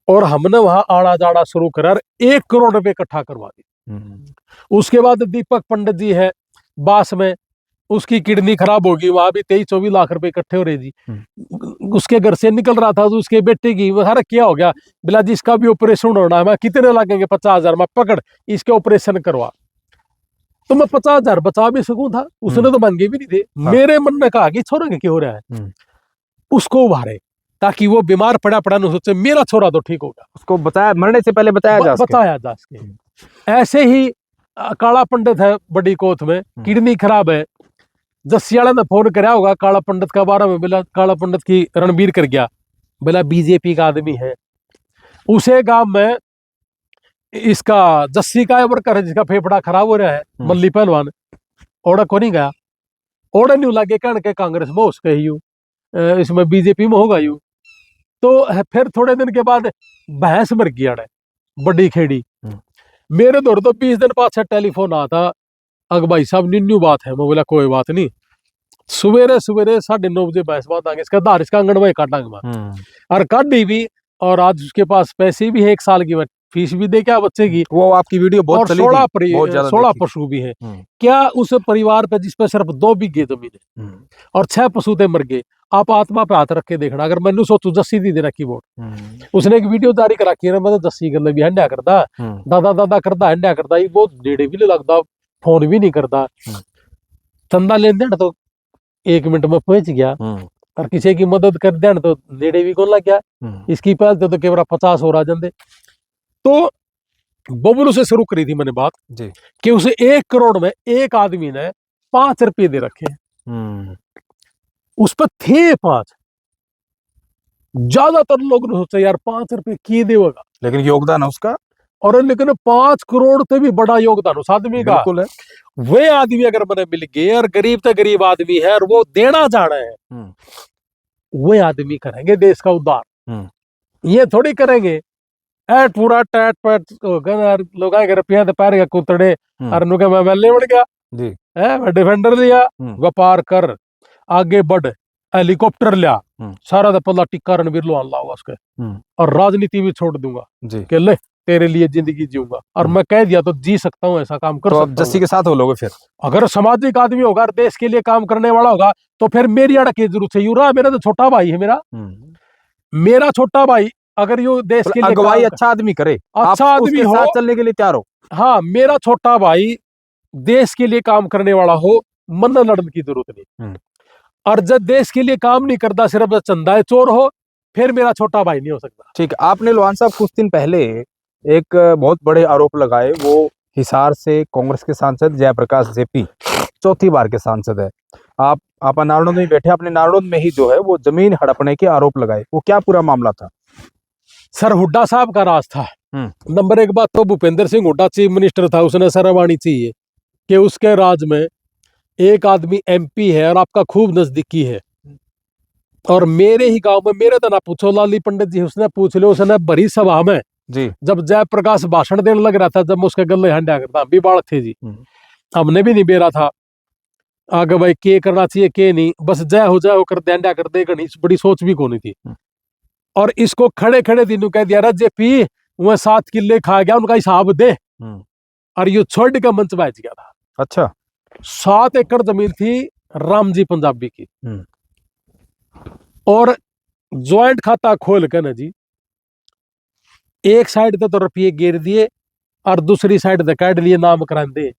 और हमने वहां आड़ा जाड़ा शुरू करा, 1 करोड़ रुपए इकट्ठा करवा दी। उसके बाद दीपक पंडित जी है बास में, उसकी किडनी खराब होगी, वहां भी 23-24 लाख रुपए इकट्ठे हो रहे जी। उसके घर से निकल रहा था तो उसके बेटे की वह क्या हो गया, बिला जी इसका भी ऑपरेशन होना है, मैं कितने लगेंगे, 50,000, मैं पकड़ इसके ऑपरेशन करवा, तो मैं 50,000 बचा भी सकूं था, उसने तो मांगे भी नहीं थे। हाँ। मेरे मन ने कहा कि छोरा के क्यों हो रहा है, उसको उभारे ताकि वो बीमार पड़ा न सोचे मेरा छोरा तो ठीक होगा, उसको बताया, मरने से पहले बताया जा सके। ऐसे ही काला पंडित है बड़ी कोत में, किडनी खराब है, जसियाला ने फोन कराया होगा काला पंडित का बारे में, बोला काला पंडित की रणबीर कर गया, बोला बीजेपी का आदमी है। उसे गांव में इसका जस्सी का वर्कर है जिसका फेफड़ा खराब हो रहा है, मल्ली पहलवान, ओड़ा को नहीं गया, ओड़ा नहीं लगे कण के कांग्रेस में उसके ही इसमें बीजेपी में होगा यू। तो फिर थोड़े दिन के बाद भैंस मर गया बड़ी खेड़ी, मेरे दौर तो 20 दिन बाद से टेलीफोन आता, अग भाई साहब निन्नू बात है, मैं बोला कोई बात नहीं, सवेरे 9:30 बजे भैंस बात आगे इसका धार इसका आंगन में काटांगे और काटी भी, और आज उसके पास पैसे भी है 1 साल की फीस भी दे क्या बच्चे की, वो आपकी वीडियो बहुत चली थी, 16 पशु भी है क्या उस परिवार पे जिस पे सिर्फ 2 बीघे जमीन है और 6 पशु थे मर गए। आप आत्मा पे हाथ रख के देखना, अगर मैंने सोचू जस्सी दी देना कीबोर्ड, उसने एक वीडियो जारी करा की मतलब जस्सी कर भी हंडा करता, दादा करता हंडा करता, वो नेड़े भी नहीं लगता, फोन भी नहीं करता, चंदा लेन देन तो 1 मिनट में पहुंच गया, और किसी की मदद कर देन तो नेड़े भी कौन लग गया, इसकी पहल तो केवल 50 हो रहा जंदे। तो बबलू से शुरू करी थी मैंने बात जी, कि उसे 1 करोड़ में एक आदमी ने 5 रुपये दे रखे, उस पर थे 5, ज्यादातर लोग ने सोचा यार 5 रुपये किए देगा, लेकिन योगदान है उसका, और लेकिन 5 करोड़ से भी बड़ा योगदान उस आदमी का है। वे आदमी अगर मैंने मिल गए और गरीब से गरीब आदमी है और वो देना जाना है, वे आदमी करेंगे देश का उद्धार, ये थोड़ी करेंगे पूरा टैट पैट लोग रुपया तो पैर कुतड़े और मैं ले बढ़ गया जी, मैं डिफेंडर लिया, व्यापार कर आगे बढ़, हेलीकॉप्टर लिया, सारा तो पल्ला टिक्का रणबीर लोहान लाऊंगा उसके, और राजनीति भी छोड़ दूंगा जी, कि ले तेरे लिए जिंदगी जीऊंगा, और मैं कह दिया तो जी सकता हूँ, ऐसा काम कर सकता हूँ। जस्सी के साथ हो लोगे फिर, अगर सामाजिक आदमी होगा, देश के लिए काम करने वाला होगा, तो फिर मेरी अड़ा की जरूरत है, यूरा मेरा तो छोटा भाई है मेरा, मेरा छोटा भाई अगर यो देश के लिए अगुवाई अच्छा आदमी करे, अच्छा आप आदमी उसके हो, साथ चलने के लिए तैयार हो। हाँ मेरा छोटा भाई देश के लिए काम करने वाला हो, मन लड़ने की जरूरत नहीं। और जब देश के लिए काम नहीं करता, सिर्फ चंदा चोर हो, फिर मेरा छोटा भाई नहीं हो सकता। ठीक है, आपने लोहान साहब कुछ दिन पहले एक बहुत बड़े आरोप लगाए, वो हिसार से कांग्रेस के सांसद जयप्रकाश जेपी चौथी बार के सांसद है। आप नारनौंद में बैठे, अपने नारनौंद में ही जो है वो जमीन हड़पने के आरोप लगाए, वो क्या पूरा मामला था? सर हुड्डा साहब का राज था। नंबर एक बात तो भूपेंद्र सिंह हुड्डा चीफ मिनिस्टर था, उसने शर्म आनी चाहिए कि उसके राज में एक आदमी एमपी है और आपका खूब नजदीकी है, और मेरे ही गांव में, मेरे तो ना पूछो लाली पंडित जी, उसने पूछ लो, उसने भरी सभा में जी जब जयप्रकाश भाषण देने लग रहा था, जब मैं उसके गले हंडा करता, भी बालक थे जी, हमने भी नहीं बेरा था आगे भाई के करना चाहिए के नहीं, बस जय हो कर दे कर दे, गणेश बड़ी सोच भी कोनी थी। और इसको खड़े खड़े दिनों कह दिया, जेपी वह 7 किले खा गया, उनका हिसाब दे। और ये छोड़ के मंच बैठ गया था। अच्छा, 7 एकड़ जमीन थी राम जी पंजाबी की, और ज्वाइंट खाता खोल के ना जी, एक साइड तो रुपये गिर दिए और दूसरी साइड से काट लिए, नाम करा दे,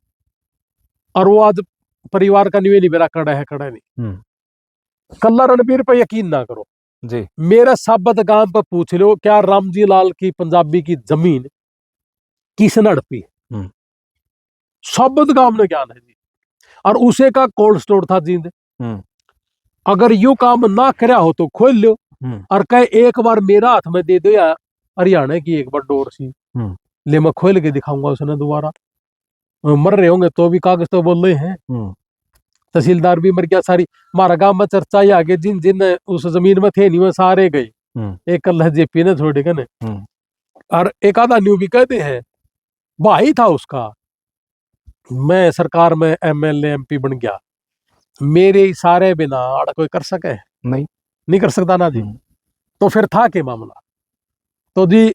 और वो आज परिवार का निवे नहीं मेरा कड़ा है नहीं। कल्ला रणबीर पर यकीन ना करो जी, मेरा साबत गांव पर पूछ लो, क्या रामजी लाल की पंजाबी की जमीन किसने हड़पी? साबत गांव ने ज्ञान है जी, और उसे का कोल्ड स्टोर था जींद। अगर यू काम ना करया हो तो खोल लो, और कहे एक बार मेरा हाथ में दे दो या हरियाणा की एक बार डोर सी ले, मैं खोल के दिखाऊंगा उसने दोबारा। मर रहे होंगे तो भी कागज तो बोल रहे हैं, तहसीलदार भी मर गया, सारी मारा गांव में चर्चा ही आगे, जिन जिन उस जमीन में थे नहीं वो सारे गए, एक कल जेपी ने छोड़े गए। और एक आधा न्यू भी कहते हैं भाई था उसका, मैं सरकार में एमएलए एमपी बन गया, मेरे सारे बिना आड़ा कोई कर सके? नहीं कर सकता ना जी। तो फिर था के मामला तो जी,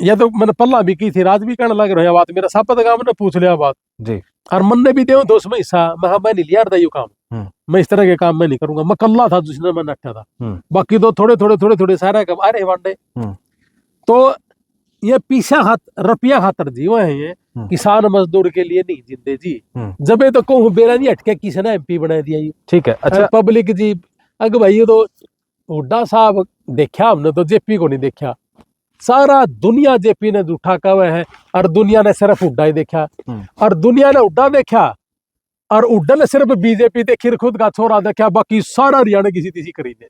ये तो मैंने पल्ला भी की थी, राज भी कहने लग रहा बात, मेरा सापत गांव ने पूछ लिया बात जी, और मन ने भी दे दोस्त में हिस्सा, मैं नहीं लिया यू काम, मैं इस तरह के काम मैं नहीं करूंगा, मैं कल्ला था जिसने मैं नट्टा था, बाकी तो थोड़े सारे कम आ रहे वांडे। तो ये पीछा रुपया खातर जी वो है, ये किसान मजदूर के लिए नहीं जिंदे जी। जब तो कहूँ बेरा नहीं हटके किसी ने एमपी बना दिया ये, ठीक है। अच्छा, पब्लिक जी अग भाई ये तो हुड्डा साहब देखा हमने, तो जेपी को नहीं देखा, सारा दुनिया जेपी ने झूठा कहा है, और दुनिया ने सिर्फ हुड्डा ही देखा, और दुनिया ने हुड्डा देखा, और हुड्डा ने सिर्फ बीजेपी देखी, खुद का छोरा देखा, बाकी सारा हरियाणा किसी तीसी खरीदे,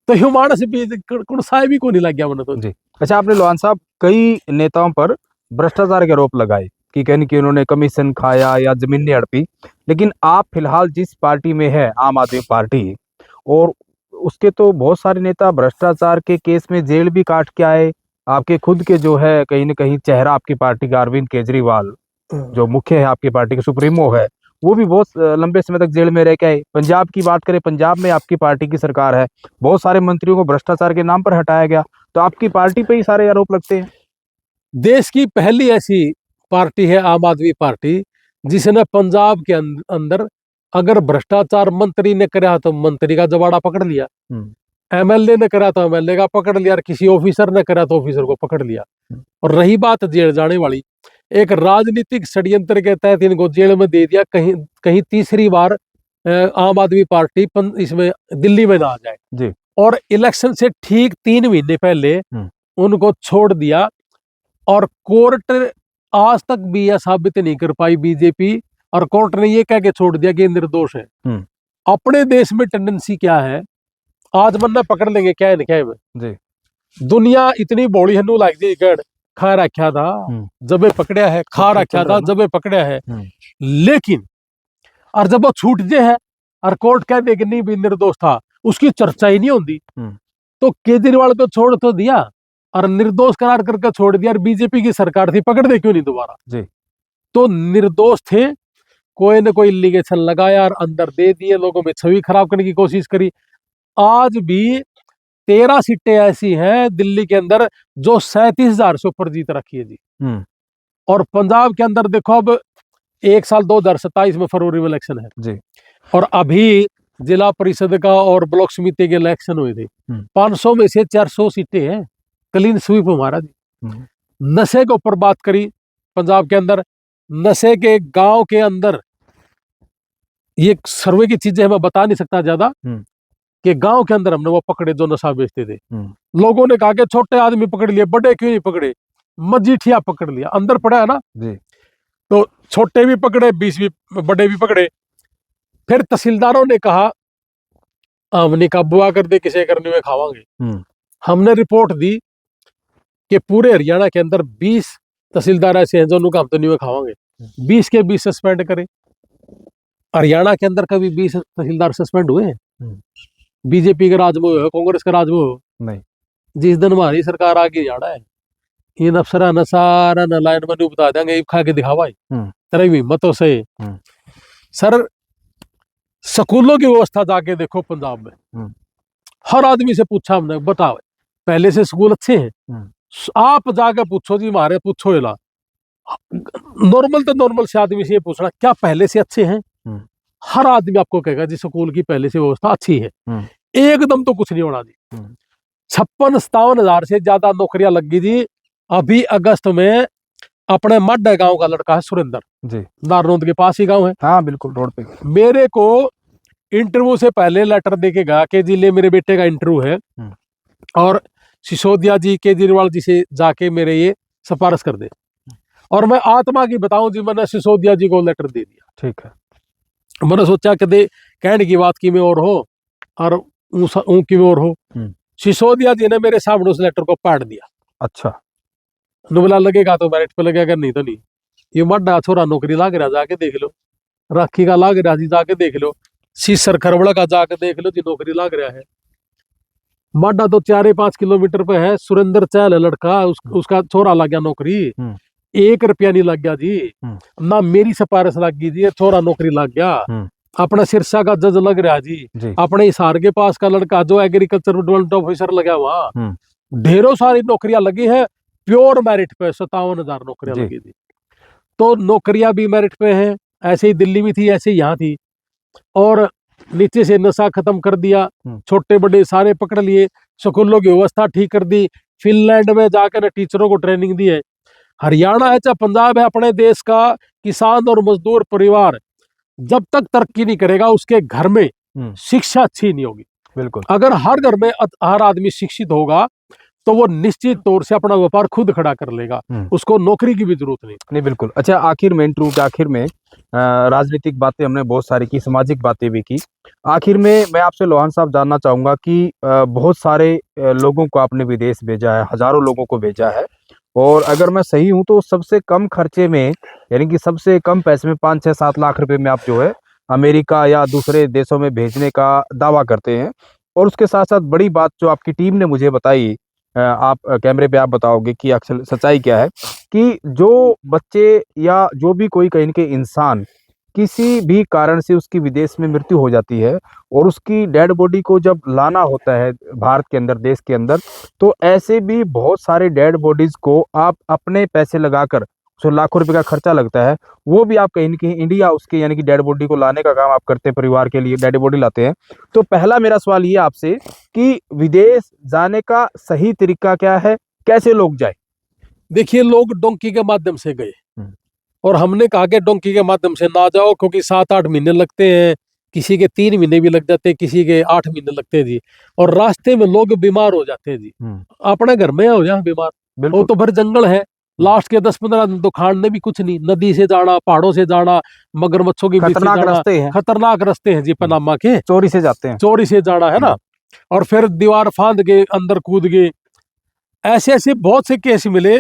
तो ह्यूमानस भी को नहीं लग गया मैंने तो जी। अच्छा, आपने लोहान साहब कई नेताओं पर भ्रष्टाचार के आरोप लगाए कि कहने कि उन्होंने कमीशन खाया या जमीन नहीं हड़पी, लेकिन आप फिलहाल जिस पार्टी में है, आम आदमी पार्टी, और उसके तो बहुत सारे नेता भ्रष्टाचार के केस में जेल भी काट के आए। आपके खुद के जो है कहीं ना कहीं चेहरा आपकी पार्टी का अरविंद केजरीवाल, जो मुख्य है आपकी पार्टी के सुप्रीमो है, वो भी बहुत लंबे समय तक जेल में रह के आए। पंजाब की बात करें, पंजाब में आपकी पार्टी की सरकार है, बहुत सारे मंत्रियों को भ्रष्टाचार के नाम पर हटाया गया, तो आपकी पार्टी पे ही सारे आरोप लगते हैं। देश की पहली ऐसी पार्टी है आम आदमी पार्टी, जिसने पंजाब के अंदर अगर भ्रष्टाचार मंत्री ने करा तो मंत्री का जबाड़ा पकड़ लिया, एमएलए ने करा तो एमएलए का पकड़ लिया, और किसी ऑफिसर ने करा तो ऑफिसर को पकड़ लिया। और रही बात जेल जाने वाली, एक राजनीतिक षड्यंत्र के तहत इनको जेल में दे दिया, कहीं कहीं तीसरी बार आम आदमी पार्टी इसमें दिल्ली में ना आ जाए जी। और इलेक्शन से ठीक 3 महीने पहले उनको छोड़ दिया, और कोर्ट आज तक भी यह साबित नहीं कर पाई बीजेपी, और कोर्ट ने यह कह के छोड़ दिया कि निर्दोष है। अपने देश में टेंडेंसी क्या है, आज वरना पकड़ लेंगे क्या है क्या है जी। दुनिया इतनी बौड़ी हनु लाग दी गढ़ खा रखा था जबे पकड़या है, खा रखा था जबे पकड़या है, लेकिन और जब वो छूट जे है और कोर्ट कह दे कि नहीं भी निर्दोष था, उसकी चर्चा ही नहीं होती। तो केजरीवाल को छोड़ तो दिया और निर्दोष करार करके छोड़ दिया, और बीजेपी की सरकार थी, पकड़ दे क्यों नहीं दोबारा जी। तो निर्दोष थे, कोई न कोई एलिगेशन लगाया और अंदर दे दिए, लोगों में छवि खराब करने की कोशिश करी। आज भी 13 सीटें ऐसी हैं दिल्ली के अंदर जो 37,000 से ऊपर जीत रखी है जी। और पंजाब के अंदर देखो, अब 1 साल 2027 में फरवरी में इलेक्शन है जी, और अभी जिला परिषद का और ब्लॉक समिति के इलेक्शन हुए थे। 500 में से 400 सीटें हैं, क्लीन स्वीप हमारा जी। नशे के ऊपर बात करी पंजाब के अंदर, नशे के गांव के अंदर, ये सर्वे की चीजें मैं बता नहीं सकता ज्यादा, कि गांव के अंदर हमने वो पकड़े जो नशा बेचते थे। लोगों ने कहा कि छोटे आदमी पकड़ लिए, बड़े क्यों नहीं पकड़े? मजीठिया पकड़ लिया, अंदर पड़ा है ना जी। तो छोटे भी पकड़े, 20 भी, बड़े भी पकड़े। फिर तहसीलदारों ने कहा हमने काबुआ कर दे, किसे करने में खावांगे। हमने रिपोर्ट दी कि पूरे हरियाणा के अंदर 20 तहसीलदार ऐसे हैं जो उनका हम तो नहीं खावांगे, 20 के 20 सस्पेंड करें। हरियाणा के अंदर कभी 20 तहसीलदार सस्पेंड हुए हैं? बीजेपी के राज में हो, कांग्रेस के राज में हो? नहीं। जिस दिन हमारी सरकार आगे जाना है, इन अफसरा न सारा न लाइन में बता देंगे, खा के दिखावा तेरी हिम्मतों से। सर स्कूलों की व्यवस्था जाके देखो पंजाब में, हर आदमी से पूछा हमने, बताओ पहले से स्कूल अच्छे हैं? आप जाके पूछो जी, हमारे पूछो इला नॉर्मल तो नॉर्मल से आदमी से ये पूछना क्या पहले से अच्छे हैं? हर आदमी आपको कहेगा जी स्कूल की पहले से व्यवस्था अच्छी है। एकदम तो कुछ नहीं होना जी। 56-57 हजार से ज्यादा नौकरियां लगी जी। अभी अगस्त में अपने मड्डा गांव का लड़का है सुरेंद्र जी, नारनौंद के पास ही गांव है। हाँ बिल्कुल, रोड पे। मेरे को इंटरव्यू से पहले लेटर देके गया कि जी ले मेरे बेटे का इंटरव्यू है और सिसोदिया जी, केजरीवाल जी से जाके मेरे ये सिफारिश कर दे। और मैं आत्मा की बताऊं जी, मैंने सिसोदिया जी को लेटर दे दिया। ठीक है। मैंने सोचा कि दे कहने की बात की में और हो और की में और हो। सिसोदिया जी ने मेरे सामने उस लेटर को पढ़ दिया। अच्छा। नुबला लगेगा तो मेरिट पे लगेगा, नहीं तो नहीं। ये मड्डा छोरा नौकरी लाग रहा, जाके देख लो। राखी का लाग रहा जी, जाके देख लो। सीसर खरबड़ा का जाके देख लो जी, नौकरी लाग रहा है। मड्डा तो 4-5 किलोमीटर पे है। सुरेंद्र चहल है लड़का, उसका छोरा लग गया नौकरी। 1 रुपया नहीं लग गया जी, ना मेरी सिफारिश लग गई जी, छोरा नौकरी लग गया। अपना सिरसा का जज लग रहा जी, अपने हिसार के पास का लड़का जो एग्रीकल्चर डेवलपमेंट ऑफिसर लगा वहां, ढेरों सारी नौकरियां लगी है प्योर मेरिट पे। 57,000 नौकरियां लगी थी। तो नौकरियां भी मेरिट पे हैं, ऐसे ही दिल्ली में थी, ऐसे ही यहाँ थी। और नीचे से नशा खत्म कर दिया, छोटे बड़े सारे पकड़ लिए, स्कूलों की व्यवस्था ठीक कर दी। फिनलैंड में जाकर टीचरों को ट्रेनिंग दी है। हरियाणा है चाहे पंजाब है, अपने देश का किसान और मजदूर परिवार जब तक तरक्की नहीं करेगा, उसके घर में शिक्षा अच्छी नहीं होगी। बिल्कुल। अगर हर घर में हर आदमी शिक्षित होगा तो वो निश्चित तौर से अपना व्यापार खुद खड़ा कर लेगा, उसको नौकरी की भी जरूरत नहीं। बिल्कुल। अच्छा, आखिर में इंटरव्यू के आखिर में राजनीतिक बातें हमने बहुत सारी की, सामाजिक बातें भी की। आखिर में मैं आपसे लोहान साहब जानना चाहूंगा कि बहुत सारे लोगों को आपने विदेश भेजा है, हजारों लोगों को भेजा है, और अगर मैं सही हूं तो सबसे कम खर्चे में, यानी कि सबसे कम पैसे में 5-6-7 लाख रुपए में आप जो है अमेरिका या दूसरे देशों में भेजने का दावा करते हैं। और उसके साथ साथ बड़ी बात जो आपकी टीम ने मुझे बताई, आप कैमरे पे आप बताओगे कि अक्सर सच्चाई क्या है, कि जो बच्चे या जो भी कोई कहीं के इंसान किसी भी कारण से उसकी विदेश में मृत्यु हो जाती है और उसकी डेड बॉडी को जब लाना होता है भारत के अंदर, देश के अंदर, तो ऐसे भी बहुत सारे डेड बॉडीज को आप अपने पैसे लगाकर, जो लाखों रुपए का खर्चा लगता है, वो भी आप कहीं ना कहीं इंडिया उसके यानी कि डेड बॉडी को लाने का काम आप करते हैं, परिवार के लिए डेड बॉडी लाते हैं। तो पहला मेरा सवाल ये आपसे कि विदेश जाने का सही तरीका क्या है, कैसे लोग जाए? देखिए, लोग डोंकी के माध्यम से गए और हमने कहा कि डोंकी के माध्यम से ना जाओ, क्योंकि 7-8 महीने लगते हैं, किसी के 3 महीने भी लग जाते हैं, किसी के 8 महीने लगते हैं जी। और रास्ते में लोग बीमार हो जाते हैं जी, अपने घर में हो जाए बीमार, वो तो फिर जंगल है। लास्ट के 10-15 दिन तो खाने भी कुछ नहीं, नदी से जाना, पहाड़ों से जाना, मगरमच्छों के बीच से जाना, खतरनाक रास्ते हैं जी पनामा के, चोरी से जाते हैं, चोरी से जाना है ना। और फिर दीवार फांद के अंदर कूद गए, ऐसे ऐसे बहुत से केस मिले।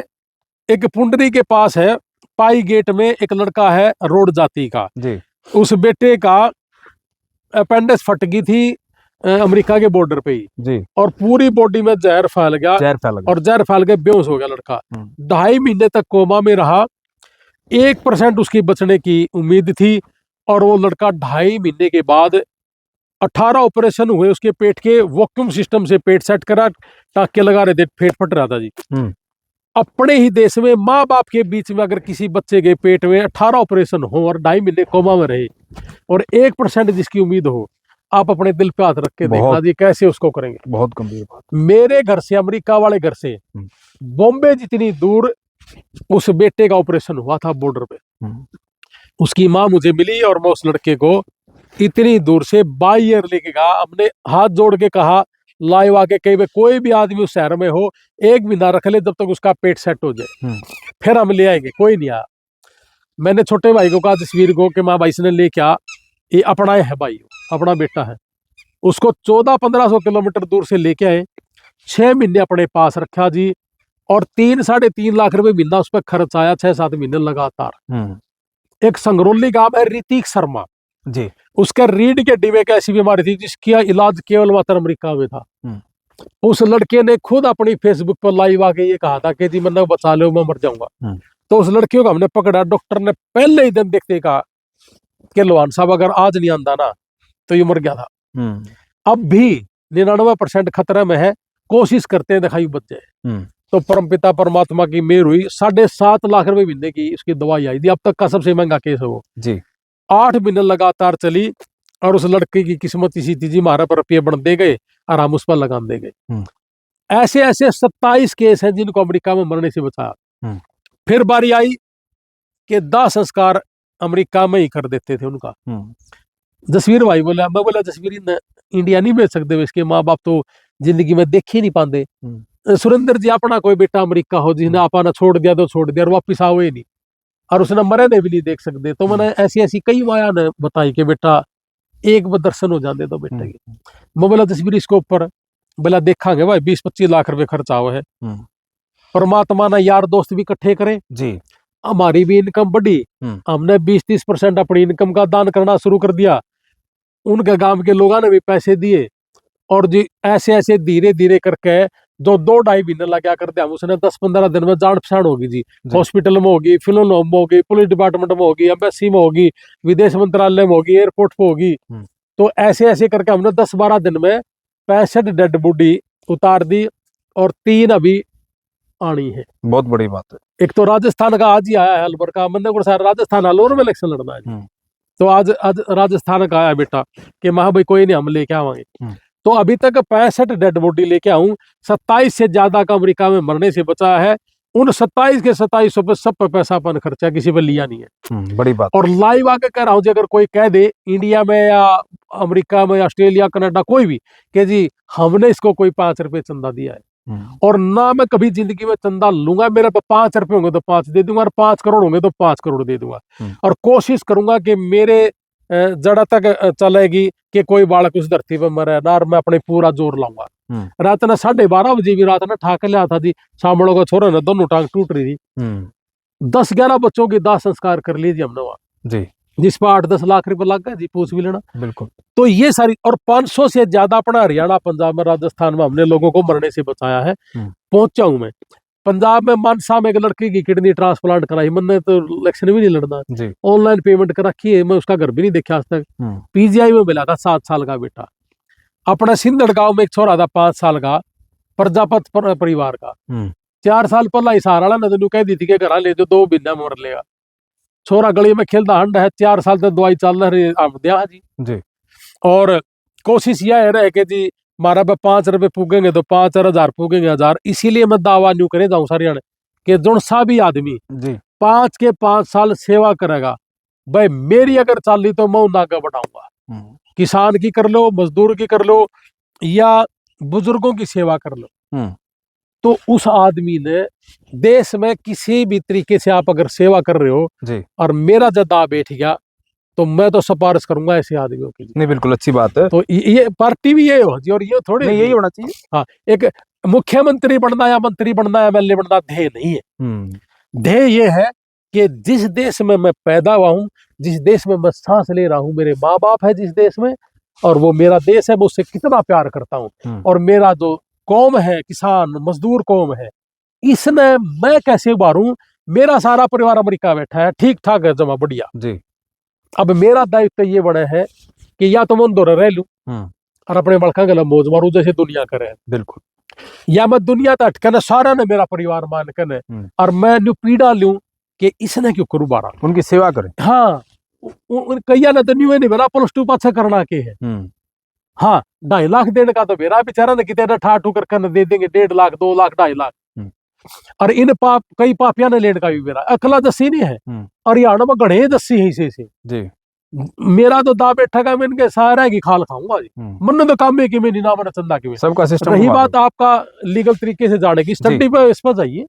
एक पुंडरी के पास है, पाई गेट में एक लड़का है रोड जाति का जी, उस बेटे का अपेंडिक्स फट गई थी अमेरिका के बॉर्डर पे ही जी, और पूरी बॉडी में जहर फैल गया, और जहर फैल के बेहोश हो गया लड़का। 2.5 महीने तक कोमा में रहा, 1% उसकी बचने की उम्मीद थी, और वो लड़का 2.5 महीने के बाद 18 ऑपरेशन हुए उसके पेट के, वैक्यूम सिस्टम से पेट सेट करा, टाके लगा रहे थे, पेट फट रहा था जी। अपने ही देश में माँ बाप के बीच में अगर किसी बच्चे के पेट में 18 ऑपरेशन हो और 2.5 महीने कोमा में रहे और 1% जिसकी उम्मीद हो, आप अपने दिल पे हाथ रख के देखना बहुत- जी कैसे उसको करेंगे। बहुत गंभीर बात। मेरे घर से, अमेरिका वाले घर से बॉम्बे जितनी दूर उस बेटे का ऑपरेशन हुआ था बॉर्डर पे, उसकी माँ मुझे मिली और मैं उस लड़के को इतनी दूर से बाई एयर लेके गया। हमने हाथ जोड़ के कहा लाइव आके कहीं पे कोई भी आदमी उस शहर में हो, एक भी ना रख ले जब तक उसका पेट सेट हो जाए, फिर हम ले आएंगे। कोई नहीं आया। मैंने छोटे भाई को कहा, जसवीर को, कि माँ भाई से लेके आ, ये अपना है भाई, अपना बेटा है। उसको 1400-1500 किलोमीटर दूर से लेके आए, 6 महीने अपने पास रखा जी, और 3-3.5 लाख रुपए महीना उस पर खर्च आया, 6-7 महीने लगातार। एक संगरौली गांव है ऋतिक शर्मा जी, उसका रीढ़ के डिब्बे की ऐसी बीमारी थी जिसका इलाज केवल मात्र अमेरिका में था। उस लड़के ने खुद अपनी फेसबुक पर लाइव आके ये कहा था कि जी मैंने बचा लो, मैं मर जाऊंगा। तो उस लड़के को हमने पकड़ा। डॉक्टर ने पहले ही दिन देखते कहा कि लोहान साहब अगर आज नहीं आंदा ना तो ये मर गया था। अब भी 99% खतरे में है, कोशिश करते हैं दिखाई बच जाए। तो परमपिता परमात्मा की मेहर हुई, 7.5 लाख रुपए महीने की उसकी दवाई आई थी। अब तक का सबसे महंगा केस है वो जी। 8 महीने लगातार चली, और उस लड़के की किस्मत इसी थी जी, हमारे पर रुपये बन दे गए और हम उस पर लगा दे गए। ऐसे ऐसे 27 केस हैं जिनको अमेरिका में मरने से बचाया। फिर बारी आई कि दाह संस्कार अमेरिका में ही कर देते थे उनका। जसवीर भाई बोला, मैं बोला जसवीर इंडिया नहीं भेज सकते, इसके माँ बाप तो जिंदगी में देख ही नहीं पाते। सुरेंद्र जी अपना कोई बेटा अमेरिका हो जिसने आपना छोड़ दिया तो छोड़ दिया और वापिस आओ ही नहीं, और उसने मरे ने भी नहीं देख सकते। तो मैंने ऐसी ऐसी कई माया ने बताई कि बेटा एक बार दर्शन हो जाते तो बेटा की। मैं बोला तस्वीर इसके ऊपर, बोला देखांगे भाई, 20-25 लाख रुपए खर्चा हुआ है। परमात्मा ने यार दोस्त भी इकट्ठे करे जी, हमारी भी इनकम बढ़ी, हमने 20-30% अपनी इनकम का दान करना शुरू कर दिया। उनके गांव के लोगों ने भी पैसे दिए, और जी ऐसे ऐसे धीरे धीरे करके जो 2-2.5 महीने लगा कर दिया, उसने 10-15 दिन में जान पहचान होगी जी। हॉस्पिटल में होगी, फिल्म में होगी, पुलिस डिपार्टमेंट में होगी, एम्बेसी में होगी, विदेश मंत्रालय में होगी, एयरपोर्ट पे होगी। तो ऐसे ऐसे करके हमने 10-12 दिन में 65 डेड बॉडी उतार दी, और 3 अभी आनी है। बहुत बड़ी बात है। एक तो राजस्थान का आज ही आया है, अलवर का। मैंने को सारा राजस्थान अलवर में इलेक्शन लड़ना है, तो आज राजस्थान का आया बेटा कि महा भाई कोई नहीं, हम लेके आवांगे। तो अभी तक 65 डेड बॉडी लेके आऊं, 27 से ज्यादा का अमेरिका में मरने से बचा है। उन 27 के 27 पे सब पे पैसा अपन खर्चा किसी पे लिया नहीं है। बड़ी बात। और लाइव आके कह रहा हूं जी, अगर कोई कह दे इंडिया में या अमेरिका में, ऑस्ट्रेलिया, कनाडा, कोई भी, कि जी हमने इसको कोई 5 रुपए चंदा दिया है, और ना मैं कभी जिंदगी में चंदा लूंगा। मेरे पे 5 रुपए होंगे तो 5 दे दूंगा, और 5 करोड़ होंगे तो 5 करोड़ दे दूंगा। और कोशिश करूंगा कि मेरे जड़ा तक चलेगी कि कोई बालक उस धरती पर मरे ना, और मैं अपने पूरा जोर लाऊंगा। रात ने 12:30 बजे भी रात ने ठाक लिया था जी, सामड़ों का छोरा ने दोनों टांग टूट रही थी। 10-11 बच्चों की दाह संस्कार कर लीजिए हमने वहां जी, जिस पर 8-10 लाख रुपए लग गए जी, पूछ भी लेना। बिल्कुल। तो ये सारी, और 500 से ज्यादा अपना हरियाणा, पंजाब में, राजस्थान में हमने लोगों को मरने से बचाया है। पहुंचा हूं मैं पंजाब में, मानसा में एक लड़की की किडनी ट्रांसप्लांट कराई। मैंने तो इलेक्शन भी नहीं लड़ना, ऑनलाइन पेमेंट कर रखी है, मैं उसका घर भी नहीं देखा आज तक। पीजीआई में मिला था 7 साल का बेटा। अपना सिंधड़ गांव में एक छोरा था 5 साल का, प्रजापत परिवार का। 4 साल पहला हिसार वाला ने तो कह दी थी कि घर ले जो 2 महीना में मर लेगा। छोरा गली में खेलता हंड है, 4 साल तक दवाई चल रही जी। और कोशिश यह है कि जी हमारा पे 5 रुपए पूगेंगे तो 5 और 1000 पूगेंगे 1000। इसीलिए मैं दावा न्यू करे जाऊं सारे कि जो सा भी आदमी 5 के 5 साल सेवा करेगा, भाई मेरी अगर चाली तो मैं उन्हें आगे बढ़ाऊंगा। किसान की कर लो, मजदूर की कर लो, या बुजुर्गों की सेवा कर लो। तो उस आदमी ने देश में किसी भी तरीके से आप अगर सेवा कर रहे हो जी, और मेरा जदा बैठ गया, तो मैं तो सिफारिश करूंगा ऐसे आदमियों की। नहीं, बिल्कुल अच्छी बात है। तो ये पार्टी भी ये हो जी, और ये थोड़ी नहीं, यही होना चाहिए। हाँ, एक मुख्यमंत्री बनना या मंत्री बनना या एमएलए बनना ध्येय नहीं है। ध्येय ये है कि जिस देश में मैं पैदा हुआ हूँ, जिस देश में मैं सांस ले रहा हूँ, मेरे माँ बाप है जिस देश में, और वो मेरा देश है, मैं उससे कितना प्यार करता हूँ। और मेरा जो कौम है, किसान मजदूर कौम है, इसमें मैं कैसे उभारूं। मेरा सारा परिवार अमेरिका बैठा है, ठीक ठाक है, जमा बढ़िया जी। अब मेरा दायित्व ये बड़ा है कि या तो मैं उन रह लूं और अपने बड़का गला मौज मारूं जैसे दुनिया करे, बिल्कुल, या मैं दुनिया तक अटकन सारा ने मेरा परिवार मान कर, और मैं न्यू पीड़ा लूं कि इसने क्यों करूं बारा, उनकी सेवा करें। हाँ, कई ने तो न्यू नहीं बना, +2 पाछा करना के है, हाँ 2.5 लाख देने का तो मेरा बेचारा ने कितने ठाठू करके न दे देंगे 1.5 लाख 2 लाख 2.5 लाख। और इन कई पापिया ने लेने का भी मेरा अकला दसी नहीं है। हरियाणा में गणे दसी है इसे जी। मेरा तो दा बैठा का मैं इनके सारा की खाल खाऊंगा जी। मन तो काम है कि मैं ना मैंने चंदा की सबका सिस्टम। रही बात आपका लीगल तरीके से जाने की स्टडी पे इस पर जाइए।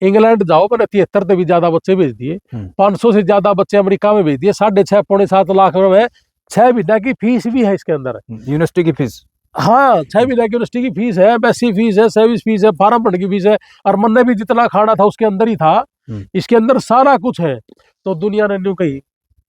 इंग्लैंड जाओ मैंने 73 से भी ज्यादा बच्चे भेज दिए, 500 से ज्यादा बच्चे अमेरिका में भेज दिए, 6.5 पौने 7 लाख में 6 महीने की फीस भी है इसके अंदर, यूनिवर्सिटी की फीस। हाँ 6 महीने की यूनिवर्सिटी की फीस है, एमएससी फीस है, सर्विस फीस है, फार्म भरने की फीस है, और मन ने भी जितना खाना था उसके अंदर ही था। इसके अंदर सारा कुछ है। तो दुनिया ने न्यू कही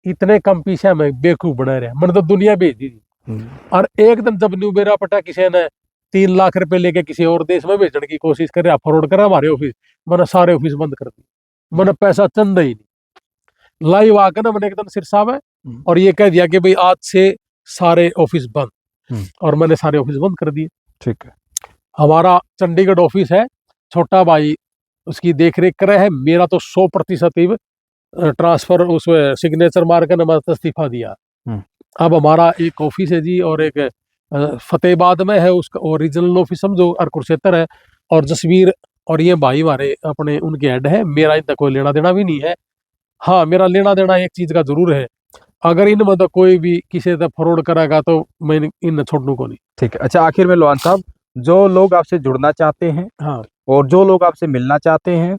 इतने कम पीछे में बेवकूफ बना रहे, मैंने तो दुनिया भेज दी थी। और एक दिन जब न्यू मेरा पटा किसी ने 3 लाख रुपए लेके किसी और देश में भेजने की कोशिश करे, फॉरवर्ड करे हमारे ऑफिस, मैंने सारे ऑफिस बंद कर दी, मैंने पैसा चंदा ही नहीं। लाइव आकर ना मैंने एकदम सिरसा में और ये कह दिया कि भाई आज से सारे ऑफिस बंद, और मैंने सारे ऑफिस बंद कर दिए। ठीक है। हमारा चंडीगढ़ ऑफिस है, छोटा भाई उसकी देख रेख करे है, मेरा तो 100% ट्रांसफर उसमें सिग्नेचर मार कर मैंने इस्तीफा दिया। अब हमारा एक ऑफिस है जी, और एक फतेहाबाद में है, उसका ओरिजिनल ऑफिस समझो, और कुरुक्षेत्र है, और जसवीर और ये भाई हमारे अपने उनके हेड है। मेरा इनका कोई लेना देना भी नहीं है। हाँ मेरा लेना देना एक चीज का जरूर है, अगर इन मतलब कोई भी किसी से फ्रॉड करेगा तो मैं इन छोड़ने को नहीं। ठीक है। अच्छा, आखिर में लोहान साहब, जो लोग आपसे जुड़ना चाहते हैं, हाँ, और जो लोग आपसे मिलना चाहते हैं,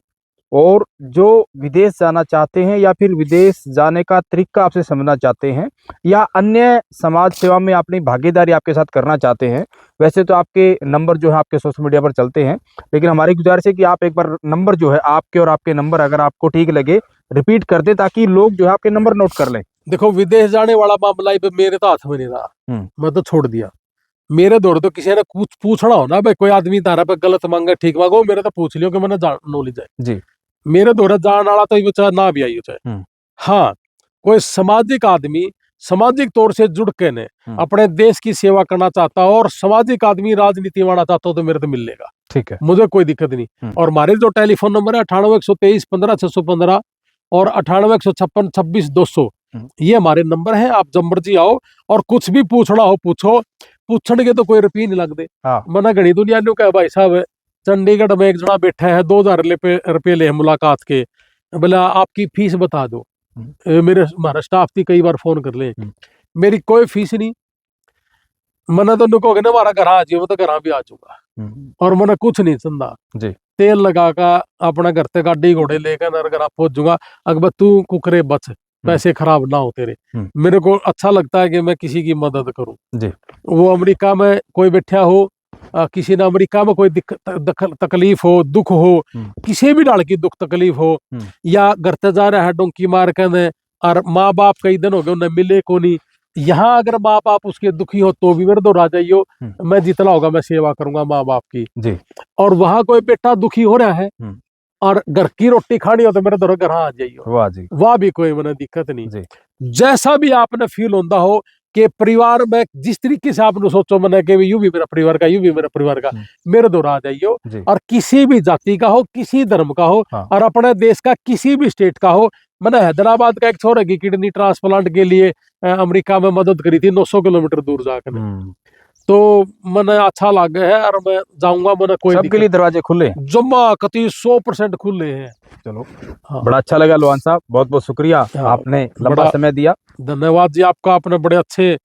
और जो विदेश जाना चाहते हैं या फिर विदेश जाने का तरीका आपसे समझना चाहते हैं, या अन्य समाज सेवा में अपनी भागीदारी आपके साथ करना चाहते हैं, वैसे तो आपके नंबर जो है आपके सोशल मीडिया पर चलते हैं, लेकिन हमारी गुजारिश है कि आप एक बार नंबर जो है आपके और आपके नंबर अगर आपको ठीक लगे रिपीट कर दे, ताकि लोग जो है आपके नंबर नोट कर लें। देखो विदेश जाने वाला मामला मेरे तो हाथ में नहीं रहा, मैं तो छोड़ दिया। मेरे दौर तो किसी ने कुछ पूछना हो ना, भाई कोई आदमी तारा पे गलत मांगे ठीक मांगो, मेरे तो पूछ लियो कि मैंने नॉलेज है जी। मेरे दौरे जान वाला तो चाहे ना भी आई चाहे। हाँ कोई सामाजिक आदमी सामाजिक तौर से जुड़ के ने अपने देश की सेवा करना चाहता हो, और सामाजिक आदमी राजनीति में आना चाहता हो, तो मेरे तो मिल लेगा। ठीक है, मुझे कोई दिक्कत नहीं। और हमारे जो टेलीफोन नंबर है 98 123 15 615 और 98 156 26 200, ये हमारे नंबर है। आप जब मर्जी आओ, और कुछ भी पूछना हो पूछो, पूछने के तो कोई रुपये नहीं लगते। मना घड़ी दुनिया ने कहा भाई साहब चंडीगढ़ में एक जना बैठा है 2000 रुपये ले मुलाकात के, बोला आपकी फीस बता दो। मेरे हमारा स्टाफ थी कई बार फोन कर ले, मेरी कोई फीस नहीं। मैंने तो कहोगे ना हमारा घर आ जाओ, मैं तो घर भी आ जाऊंगा, और मैंने कुछ नहीं चंदा जी। तेल लगा का अपना घर से गाड़ी घोड़े लेकर घर पहुंच जाऊंगा। अगर तू कुकरे बच, पैसे खराब ना हो तेरे। मेरे को अच्छा लगता है कि मैं किसी की मदद करूं जी। वो अमेरिका में कोई बैठा हो, किसी ने अमेरिका में कोई तकलीफ हो, दुख हो, किसी भी डाल की दुख तकलीफ हो, या घर से जा रहा है डोंकी मार कर, और माँ बाप कई दिन हो गए उन्हें मिले को नहीं, यहाँ अगर माँ बाप उसके दुखी हो तो भी मेरे दो आ जाइयो, मैं जितना होगा मैं सेवा करूंगा माँ बाप की जी। और वहां कोई बेटा दुखी हो रहा है और घर की रोटी खानी हो तो मेरे दो घर आ जाइयो, वाह भी कोई मैंने दिक्कत नहीं जी। जैसा भी आपने फील होता हो कि परिवार में जिस तरीके से आपने सोचो मैंने कि यूं भी मेरा परिवार का, यूं भी मेरा परिवार का, मेरे दो आ जाइयो। और किसी भी जाति का हो, किसी धर्म का हो, और अपने देश का किसी भी स्टेट का हो। मैंने हैदराबाद का एक छोरे की किडनी ट्रांसप्लांट के लिए अमेरिका में मदद करी थी 900 किलोमीटर दूर जाकर, तो मैंने अच्छा लग गया है और मैं जाऊंगा। मैंने कोई सबके लिए दरवाजे खुले जम्मा कति 100% खुले हैं। चलो हाँ। बड़ा अच्छा लगा लोहान साहब, बहुत बहुत शुक्रिया हाँ। आपने लंबा समय दिया। धन्यवाद जी आपका, आपने बड़े अच्छे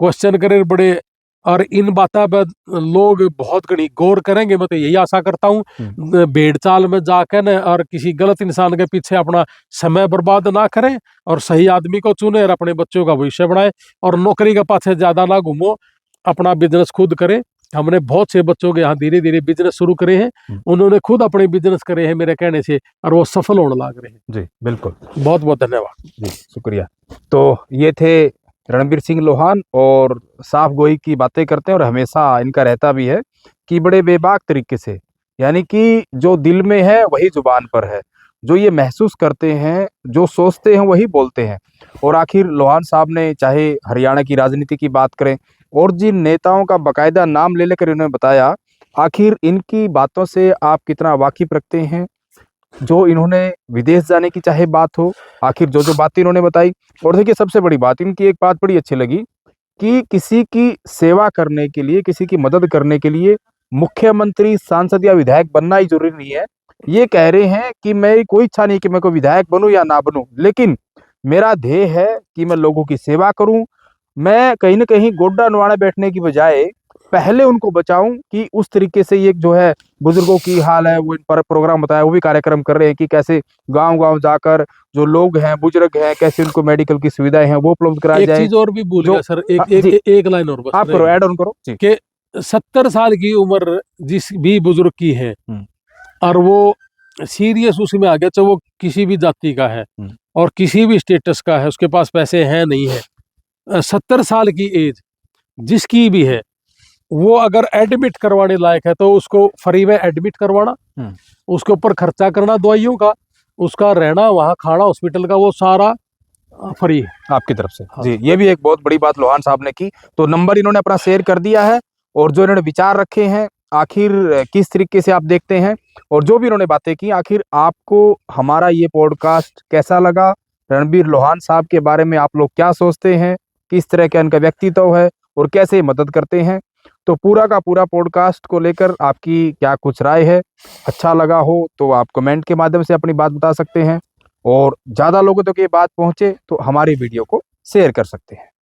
क्वेश्चन करे बड़े, और इन बातों पर लोग बहुत घनी गौर करेंगे। मैं तो यही आशा करता हूँ भेड़ चाल में जाकर न और किसी गलत इंसान के पीछे अपना समय बर्बाद ना करें, और सही आदमी को चुने और अपने बच्चों का भविष्य बनाए, और नौकरी के पाछे ज्यादा ना घूमो, अपना बिजनेस खुद करें। हमने बहुत से बच्चों के यहाँ धीरे धीरे बिजनेस शुरू करे हैं, उन्होंने खुद अपने बिजनेस करे हैं मेरे कहने से, और वो सफल होने लग रहे हैं जी। बिल्कुल, बहुत बहुत धन्यवाद जी, शुक्रिया। तो ये थे रणबीर सिंह लोहान, और साफ गोई की बातें करते हैं, और हमेशा इनका रहता भी है कि बड़े बेबाक तरीके से, यानी कि जो दिल में है वही जुबान पर है, जो ये महसूस करते हैं, जो सोचते हैं वही बोलते हैं। और आखिर लोहान साहब ने चाहे हरियाणा की राजनीति की बात करें, और जिन नेताओं का बाकायदा नाम ले लेकर इन्होंने बताया, आखिर इनकी बातों से आप कितना वाकिफ रखते हैं। जो इन्होंने विदेश जाने की चाहे बात हो, आखिर जो जो बातें इन्होंने बताई, और देखिए सबसे बड़ी बात, इनकी एक बात बड़ी अच्छी लगी कि किसी की सेवा करने के लिए, किसी की मदद करने के लिए मुख्यमंत्री, सांसद या विधायक बनना ही जरूरी नहीं है। ये कह रहे हैं कि मेरी कोई इच्छा नहीं कि मैं कोई विधायक बनूं या ना बनूं, लेकिन मेरा ध्येय है कि मैं लोगों की सेवा करूं। मैं कहीं ना कहीं गोड्डा नवाड़ा बैठने की बजाय पहले उनको बचाऊं कि उस तरीके से ये जो है बुजुर्गों की हाल है, वो इन पर प्रोग्राम बताया, वो भी कार्यक्रम कर रहे हैं कि कैसे गांव गांव जाकर जो लोग हैं, बुजुर्ग हैं, कैसे उनको मेडिकल की सुविधाएं हैं वो उपलब्ध कराई एक जाए। चीज और भी भूल जो गया सर, हाँ, एक जी, एक एक लाइन और बस आप करो, ऐड ऑन करो जी। कि 70 साल की उम्र जिस भी बुजुर्ग की है और वो सीरियस उसमें आ गया, चाहे वो किसी भी जाति का है और किसी भी स्टेटस का है, उसके पास पैसे हैं नहीं है, 70 साल की एज जिसकी भी है, वो अगर एडमिट करवाने लायक है तो उसको फ्री में एडमिट करवाना, उसके ऊपर खर्चा करना दवाइयों का, उसका रहना, वहाँ खाना हॉस्पिटल का, वो सारा फ्री है आपकी तरफ से। हाँ। जी, ये भी एक बहुत बड़ी बात लोहान साहब ने की। तो नंबर इन्होंने अपना शेयर कर दिया है, और जो इन्होंने विचार रखे हैं, आखिर किस तरीके से आप देखते हैं, और जो भी इन्होंने बातें की, आखिर आपको हमारा ये पॉडकास्ट कैसा लगा, रणबीर लोहान साहब के बारे में आप लोग क्या सोचते हैं, किस तरह का इनका व्यक्तित्व है और कैसे मदद करते हैं, तो पूरा का पूरा पॉडकास्ट को लेकर आपकी क्या कुछ राय है। अच्छा लगा हो तो आप कमेंट के माध्यम से अपनी बात बता सकते हैं, और ज़्यादा लोगों तक ये बात पहुंचे तो हमारी वीडियो को शेयर कर सकते हैं।